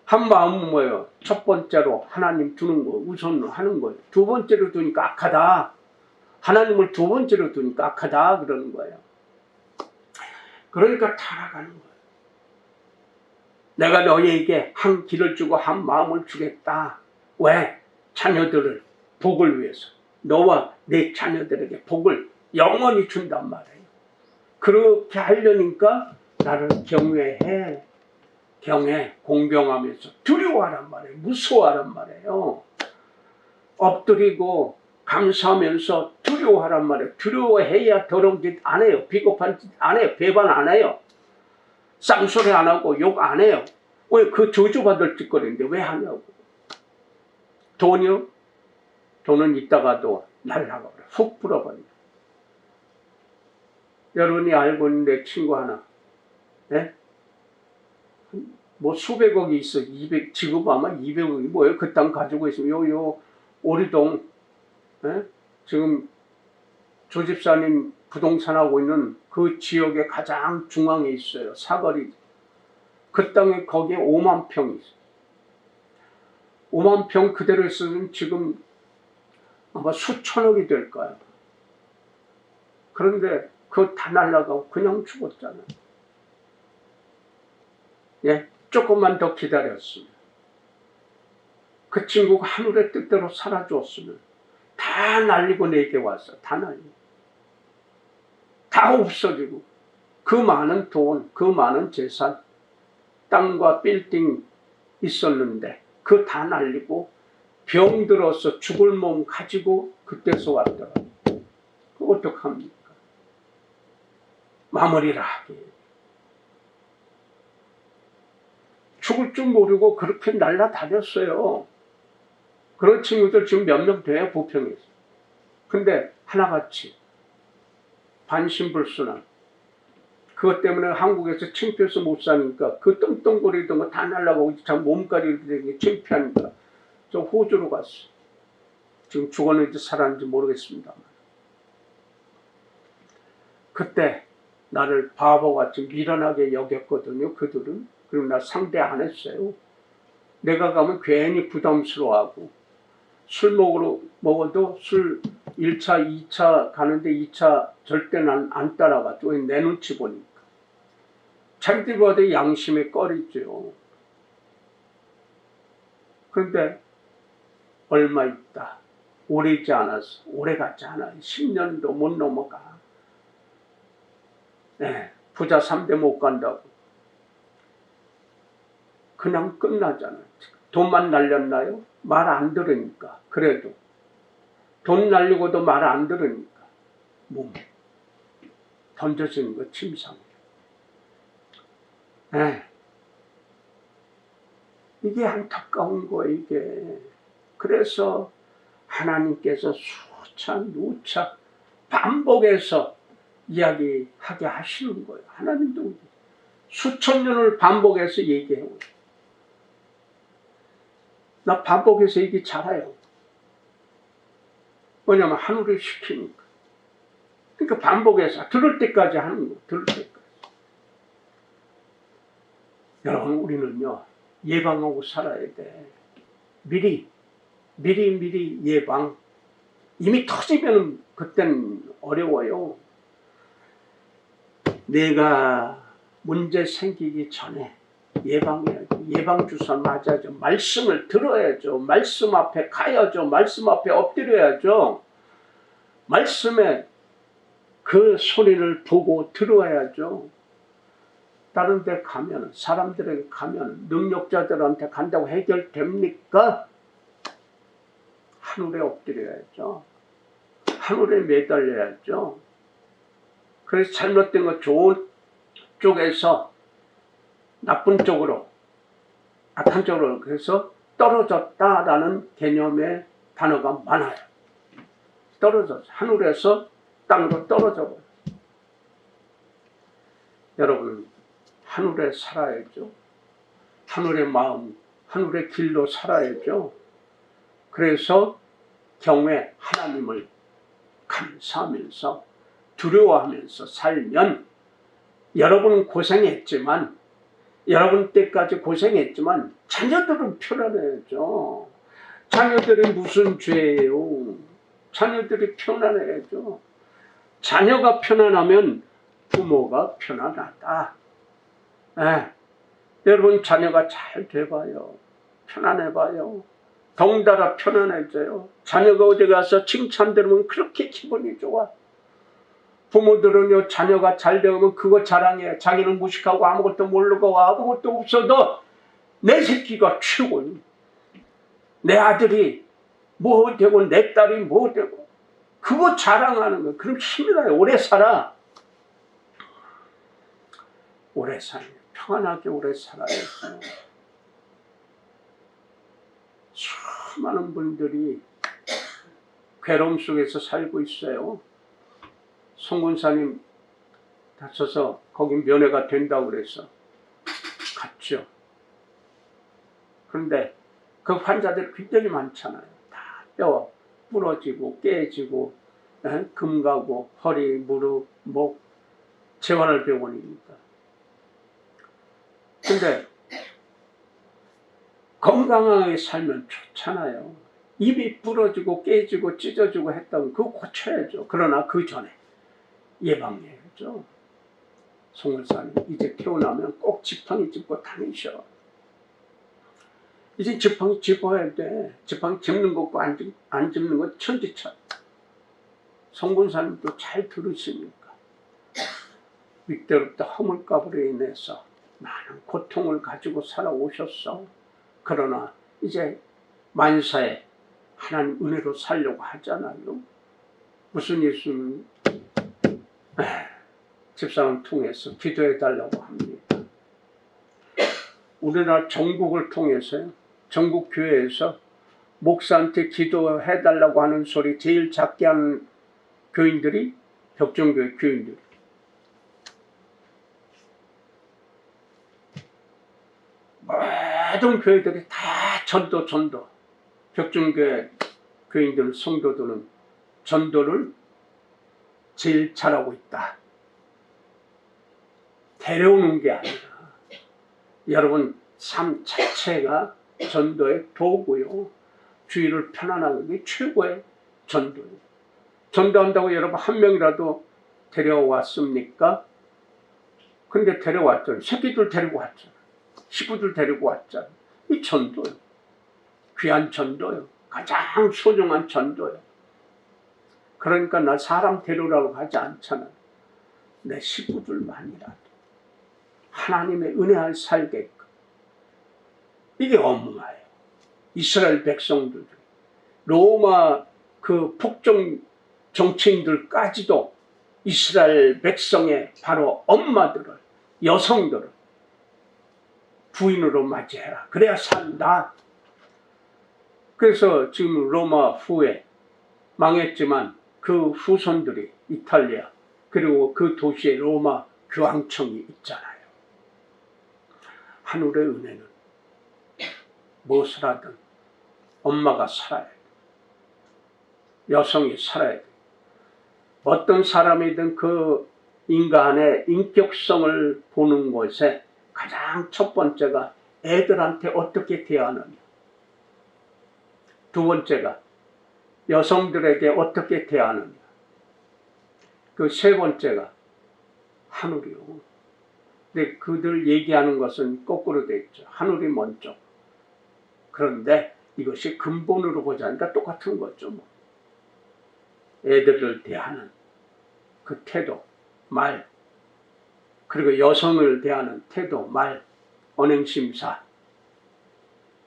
Speaker 1: 한 마음은 뭐예요? 첫 번째로 하나님 두는 거 우선 하는 거예요. 두 번째로 두니까 악하다. 하나님을 두 번째로 두니까 악하다 그러는 거예요. 그러니까 타락하는 거예요. 내가 너희에게 한 길을 주고 한 마음을 주겠다. 왜? 자녀들을 복을 위해서 너와 내 자녀들에게 복을 영원히 준단 말이에요. 그렇게 하려니까 나를 경외해. 공경하면서 두려워하란 말이에요. 무서워하란 말이에요. 엎드리고 감사하면서 두려워하란 말이에요. 두려워해야 더러운 짓 안 해요. 비겁한 짓 안 해요. 배반 안 해요. 쌍소리 안 하고 욕 안 해요. 왜 그 저주받을 짓거리인데 왜 하냐고. 돈이요? 돈은 있다가도 날라가버려. 훅 불어버려. 여러분이 알고 있는 내 친구 하나, 네? 뭐 수백억이 있어. 지금 아마 200억이 뭐예요? 그 땅 가지고 있으면 요 오리동, 네? 지금 조집사님 부동산 하고 있는 그 지역의 가장 중앙에 있어요. 사거리. 그 땅에 거기에 5만 평이 있어요. 5만 평 그대로 있으면 지금 아마 수천억이 될 거예요. 그런데 그거 다 날라가고 그냥 죽었잖아요. 예, 조금만 더 기다렸으면 그 친구가 하늘의 뜻대로 살아주었으면 다 날리고 내게 왔어. 다 날리고 다 없어지고 그 많은 돈, 그 많은 재산, 땅과 빌딩 있었는데 그거 다 날리고 병 들어서 죽을 몸 가지고 그때서 왔더라고요. 그거 어떡합니까? 마무리를 하기. 죽을 줄 모르고 그렇게 날라다녔어요. 그런 친구들 지금 몇 명 돼요, 부평에서. 근데 하나같이 반신불순한 그것 때문에 한국에서 창피해서 못 사니까 그 떵떵거리던 거 다 날라가고 참 몸가리를 되게 창피하니까 저 호주로 갔어. 지금 죽었는지 살았는지 모르겠습니다만. 그때 나를 바보같이 미련하게 여겼거든요. 그들은. 그리고 나 상대 안 했어요. 내가 가면 괜히 부담스러워하고 술 먹어도 술 1차, 2차 가는데 2차 절대 난 안 따라가죠. 내 눈치 보니까. 자기들 봐도 양심에 꺼리죠. 그런데 얼마 있다. 오래지 않아서, 오래가지 않아요. 10년도 못 넘어가. 네, 부자 3대 못 간다고. 그냥 끝나잖아요. 돈만 날렸나요? 말 안 들으니까. 그래도. 돈 날리고도 말 안 들으니까. 몸. 던져지는 거 침상. 네. 이게 안타까운 거예요, 이게. 그래서 하나님께서 수차, 누차 반복해서 이야기하게 하시는 거예요. 하나님도 수천 년을 반복해서 얘기해요. 나 반복해서 얘기 잘해요. 왜냐면 하늘이 시키니까. 그러니까 반복해서 들을 때까지 하는 거예요. 들을 때까지. 여러분, 우리는요, 예방하고 살아야 돼. 미리 예방. 이미 터지면 그땐 어려워요. 내가 문제 생기기 전에 예방해야죠. 예방주사 맞아야죠. 말씀을 들어야죠. 말씀 앞에 가야죠. 말씀 앞에 엎드려야죠. 말씀에 그 소리를 보고 들어야죠. 다른 데 가면, 사람들에게 가면, 능력자들한테 간다고 해결됩니까? 하늘에 엎드려야죠. 하늘에 매달려야죠. 그래서 잘못된 거 좋은 쪽에서 나쁜 쪽으로, 악한 쪽으로, 그래서 떨어졌다라는 개념의 단어가 많아요. 떨어졌어. 하늘에서 땅으로 떨어져 버려요. 여러분, 하늘에 살아야죠. 하늘의 마음, 하늘의 길로 살아야죠. 그래서 경외 하나님을 감사하면서 두려워하면서 살면 여러분은 고생했지만, 여러분 때까지 고생했지만 자녀들은 편안해야죠. 자녀들이 무슨 죄예요? 자녀들이 편안해야죠. 자녀가 편안하면 부모가 편안하다. 여러분 자녀가 잘 돼봐요. 편안해봐요. 덩달아 편안해져요. 자녀가 어디 가서 칭찬 들으면 그렇게 기분이 좋아. 부모들은요, 자녀가 잘 되면 그거 자랑해. 자기는 무식하고 아무것도 모르고 아무것도 없어도 내 새끼가 최고요. 내 아들이 뭐 되고 내 딸이 뭐 되고 그거 자랑하는 거. 그럼 힘이 나요. 오래 살아. 오래 살아요. 평안하게 오래 살아야죠. 수많은 분들이 괴로움 속에서 살고 있어요. 송군사님 다쳐서 거기 면회가 된다고 그래서 갔죠. 그런데 그 환자들이 굉장히 많잖아요. 다 뼈 부러지고 깨지고 금 가고 허리, 무릎, 목 재활병원이니까. 근데 건강하게 살면 좋잖아요. 입이 부러지고 깨지고 찢어지고 했다면 그거 고쳐야죠. 그러나 그 전에 예방해야죠. 송을사님 이제 태어나면 꼭 지팡이 짚고 다니셔. 이제 지팡이 짚어야 돼. 지팡이 짚는 것과 안 짚는 것 천지차. 송군사님도 잘 들으시니까 윗대로부터 허물값으로 인해서 많은 고통을 가지고 살아오셨어. 그러나 이제 만사에 하나님 은혜로 살려고 하잖아요. 무슨 예수는 집사람 통해서 기도해달라고 합니다. 우리나라 전국을 통해서요. 전국 교회에서 목사한테 기도해달라고 하는 소리 제일 작게 하는 교인들이 벽종교회 교인들. 모든 교회들이 다 전도. 벽종교회 교인들, 성도들은 전도를 제일 잘하고 있다. 데려오는 게 아니라 여러분 삶 자체가 전도의 도구요. 주의를 편안하는 게 최고의 전도예요. 전도한다고 여러분 한 명이라도 데려왔습니까? 근데 데려왔잖아요. 새끼들 데리고 왔잖아요. 식구들 데리고 왔잖아요. 이 전도요. 귀한 전도요. 가장 소중한 전도요. 그러니까 나 사람 데려오라고 하지 않잖아요. 내 식구들만이라도 하나님의 은혜를 살게끔. 이게 업무예요. 이스라엘 백성들, 로마 그 북쪽 정치인들까지도 이스라엘 백성의 바로 엄마들을, 여성들을 부인으로 맞이해라. 그래야 산다. 그래서 지금 로마 후에 망했지만 그 후손들이 이탈리아 그리고 그 도시에 로마 교황청이 있잖아요. 하늘의 은혜는 무엇을 하든 엄마가 살아야 돼. 여성이 살아야 돼. 어떤 사람이든 그 인간의 인격성을 보는 것에 가장 첫 번째가 애들한테 어떻게 대하느냐. 두 번째가 여성들에게 어떻게 대하느냐. 그 세 번째가 하늘이요. 근데 그들 얘기하는 것은 거꾸로 돼 있죠. 하늘이 먼저. 그런데 이것이 근본으로 보자니까 똑같은 거죠. 뭐. 애들을 대하는 그 태도, 말, 그리고 여성을 대하는 태도, 말, 언행심사.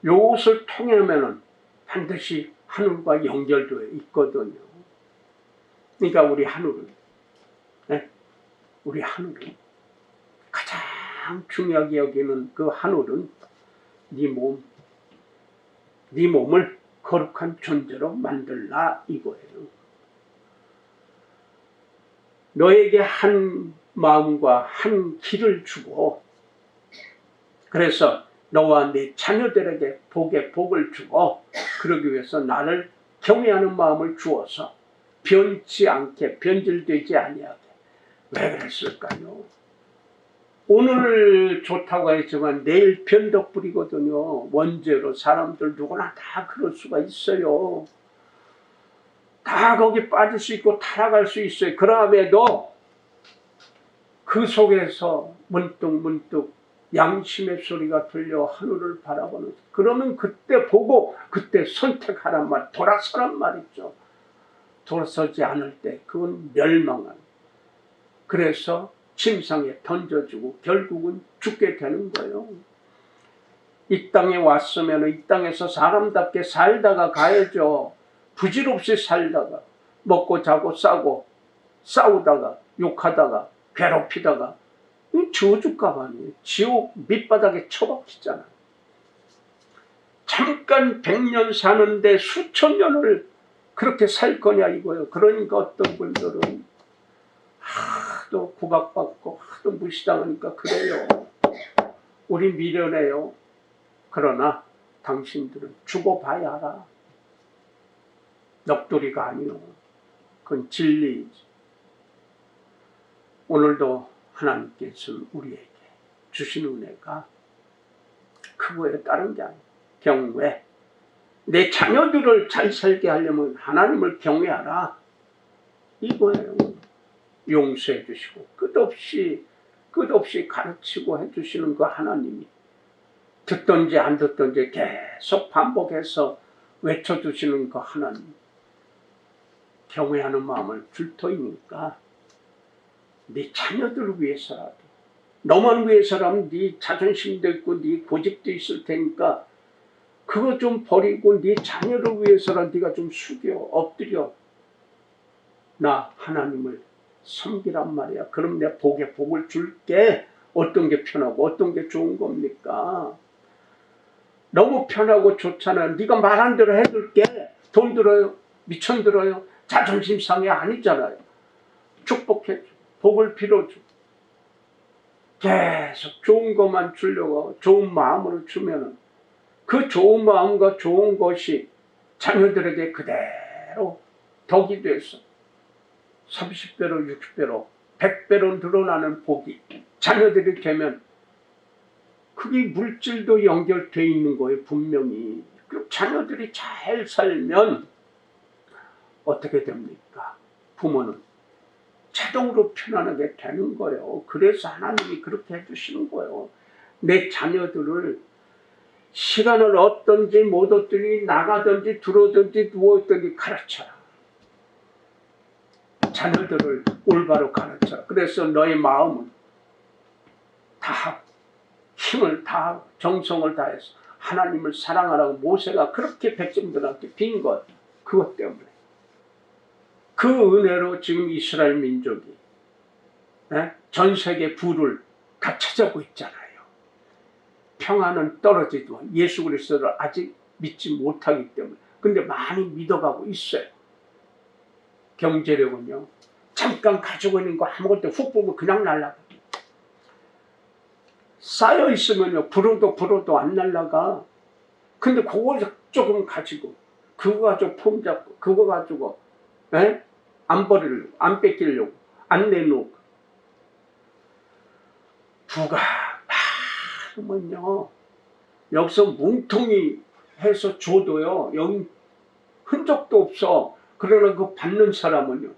Speaker 1: 요것을 통하면은 반드시 하늘과 연결되어 있거든요. 그러니까 우리 하늘은, 우리 하늘은 가장 중요하게 여기는 그 하늘은 네 몸을 거룩한 존재로 만들라 이거예요. 너에게 한 마음과 한 길을 주고, 그래서 너와 네 자녀들에게 복에 복을 주고, 그러기 위해서 나를 경외하는 마음을 주어서 변치 않게, 변질되지 아니하게. 왜 그랬을까요? 오늘 좋다고 했지만 내일 변덕불이거든요. 원죄로 사람들 누구나 다 그럴 수가 있어요. 다 거기 빠질 수 있고 타락할 수 있어요. 그럼에도 그 속에서 문득문득 양심의 소리가 들려 하늘을 바라보는, 그러면 그때 보고 그때 선택하란 말, 돌아서란 말이죠. 돌아서지 않을 때 그건 멸망한. 그래서 침상에 던져주고 결국은 죽게 되는 거예요. 이 땅에 왔으면 이 땅에서 사람답게 살다가 가야죠. 부질없이 살다가 먹고 자고 싸고 싸우다가 욕하다가 괴롭히다가 저주가만이에요. 지옥 밑바닥에 처박히잖아요. 잠깐 100년 사는데 수천 년을 그렇게 살 거냐 이거예요. 그러니까 어떤 분들은 하도 구박받고 하도 무시당하니까 그래요. 우리 미련해요. 그러나 당신들은 죽어봐야 알아. 넋두리가 아니요. 그건 진리이지. 오늘도 하나님께서 우리에게 주신 은혜가 그거에 다른 게 아니에요. 경외. 내 자녀들을 잘 살게 하려면 하나님을 경외하라. 이거예요. 용서해 주시고 끝없이 가르치고 해주시는 그 하나님이 듣든지 안 듣든지 계속 반복해서 외쳐주시는 그 하나님. 경외하는 마음을 줄 터이니까 네 자녀들을 위해서라도, 너만 위해서라면 네 자존심도 있고 네 고집도 있을 테니까 그거 좀 버리고 네 자녀를 위해서라도 네가 좀 숙여 엎드려 나 하나님을 섬기란 말이야. 그럼 내 복에 복을 줄게. 어떤 게 편하고 어떤 게 좋은 겁니까? 너무 편하고 좋잖아요. 네가 말한 대로 해줄게. 돈 들어요? 미천 들어요? 자존심 상해 아니잖아요. 축복해줘. 복을 빌어줘. 계속 좋은 것만 주려고 좋은 마음으로 주면은 그 좋은 마음과 좋은 것이 자녀들에게 그대로 덕이 돼서 30배로 60배로 100배로 늘어나는 복이 자녀들이 되면 그게 물질도 연결되어 있는 거예요. 분명히. 그 자녀들이 잘 살면 어떻게 됩니까? 부모는 자동으로 편안하게 되는 거예요. 그래서 하나님이 그렇게 해주시는 거예요. 내 자녀들을 시간을 얻든지 못 얻든지 나가든지 들어든지 누워있든지 가르쳐라. 자녀들을 올바로 가르쳐라. 그래서 너의 마음은 다하고 힘을 다하고 정성을 다해서 하나님을 사랑하라고 모세가 그렇게 백성들한테 빈 것, 그것 때문에. 그 은혜로 지금 이스라엘 민족이 전 세계 부를 다 찾아오고 있잖아요. 평안은 떨어지도 예수 그리스도를 아직 믿지 못하기 때문에. 근데 많이 믿어가고 있어요. 경제력은요. 잠깐 가지고 있는 거 아무것도 훅 보면 그냥 날아가. 쌓여 있으면요, 불어도 안 날아가. 근데 그거 조금 가지고, 그거 가지고 폼 잡고, 그거 가지고, 안 버리려고, 안 뺏기려고, 안 내놓고. 부가 많으면요, 여기서 뭉텅이 해서 줘도요, 여기 흔적도 없어. 그러나 그 받는 사람은요,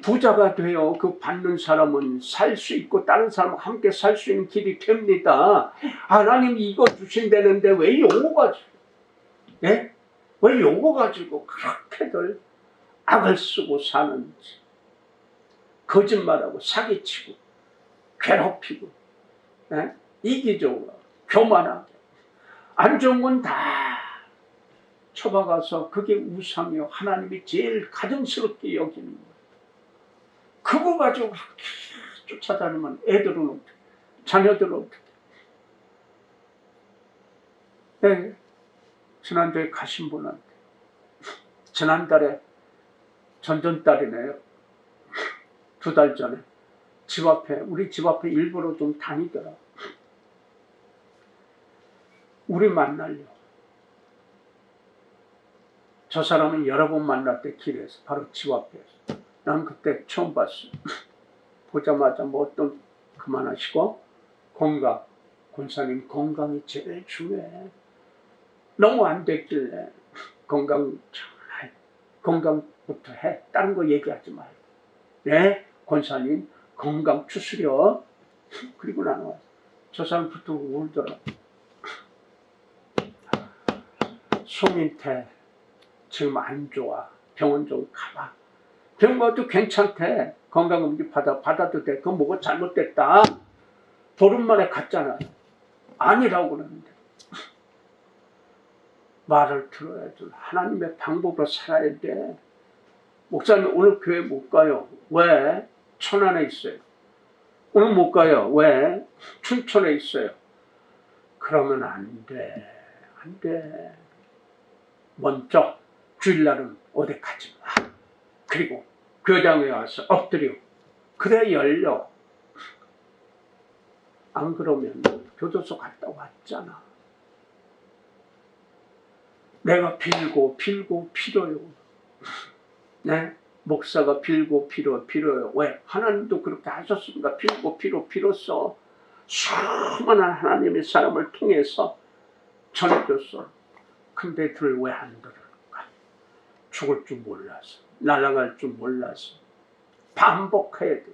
Speaker 1: 부자가 돼요. 그 받는 사람은 살 수 있고 다른 사람과 함께 살 수 있는 길이 됩니다. 하나님이 이거 주신다는데 왜 요거 가지고, 왜 요거 가지고 그렇게들 악을 쓰고 사는지, 거짓말하고 사기치고 괴롭히고, 이기적으로 교만하게 안 좋은 건 다 쳐박아서 그게 우상이요, 하나님이 제일 가증스럽게 여기는 거예요. 그거 가지고 그렇게 쫓아다니면 애들은 어떻게, 자녀들은 어떻게. 지난주에 가신 분한테, 지난달에, 전전달이네요, 2달 전에 우리 집 앞에 일부러 좀 다니더라. 우리 만날려. 저 사람은 여러 번 만났대, 길에서, 바로 집 앞에서. 난 그때 처음 봤어. 보자마자 뭐 어떤, 그만하시고, 건강, 권사님 건강이 제일 중요해. 너무 안 됐길래 건강부터 해. 다른 거 얘기하지 말고. 권사님 건강 추스려. 그리고 나는 왔어. 저 사람 붙들고 울더라. 송인태 지금 안 좋아. 병원 좀 가봐. 병원 가도 괜찮대. 건강검진 받아도 돼. 그거 뭐가 잘못됐다. 보름 만에 갔잖아. 아니라고 그러는데. 말을 들어야죠. 하나님의 방법으로 살아야 돼. 목사님 오늘 교회 못 가요. 왜? 천안에 있어요. 오늘 못 가요. 왜? 춘천에 있어요. 그러면 안 돼. 안 돼. 먼저 주일날은 어디 가지 마. 그리고 교장에 와서 엎드려. 그래 열려. 안 그러면 교도소 갔다 왔잖아. 내가 빌고 빌어요. 목사가 빌고 빌어요. 왜? 하나님도 그렇게 하셨습니다. 빌고 빌었어. 수많은 하나님의 사람을 통해서 전해줬어. 근데 왜 안 들을까? 죽을 줄 몰라서, 날아갈 줄 몰라서 반복해야 돼.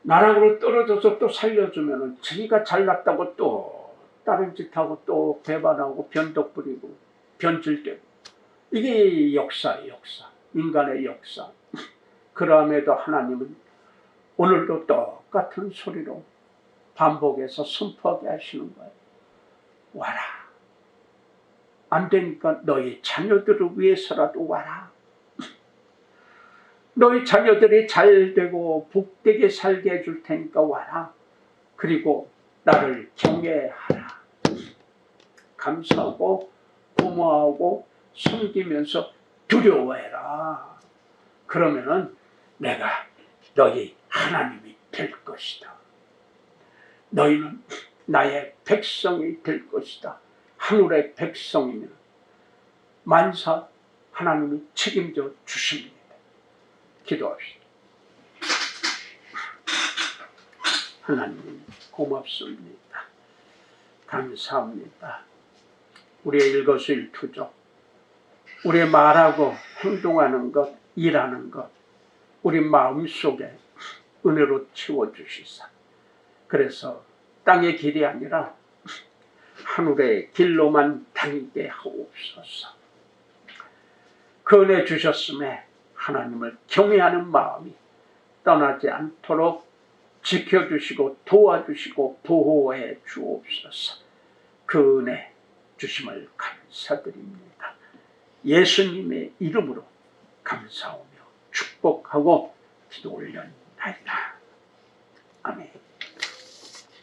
Speaker 1: 나락으로 떨어져서 또 살려주면은 자기가 잘났다고 또 다른 짓하고 또 배반하고 변덕 부리고 변질되고. 이게 역사예요, 역사. 인간의 역사. 그럼에도 하나님은 오늘도 똑같은 소리로 반복해서 선포하게 하시는 거예요. 와라. 안 되니까 너희 자녀들을 위해서라도 와라. 너희 자녀들이 잘 되고 복되게 살게 해줄 테니까 와라. 그리고 나를 경외하라. 감사하고 고마워하고 섬기면서 두려워해라. 그러면은 내가 너희 하나님이 될 것이다. 너희는 나의 백성이 될 것이다. 하늘의 백성이면 만사 하나님이 책임져 주십니다. 기도합시다. 하나님 고맙습니다. 감사합니다. 우리의 일거수일투족, 우리의 말하고 행동하는 것, 일하는 것, 우리 마음속에 은혜로 채워주시사. 그래서 땅의 길이 아니라 하늘의 길로만 다니게 하옵소서. 그 은혜 주셨음에 하나님을 경외하는 마음이 떠나지 않도록 지켜주시고 도와주시고 보호해 주옵소서. 그 은혜 주심을 감사드립니다. 예수님의 이름으로 감사하며 축복하고 기도 올려나이다. 아멘.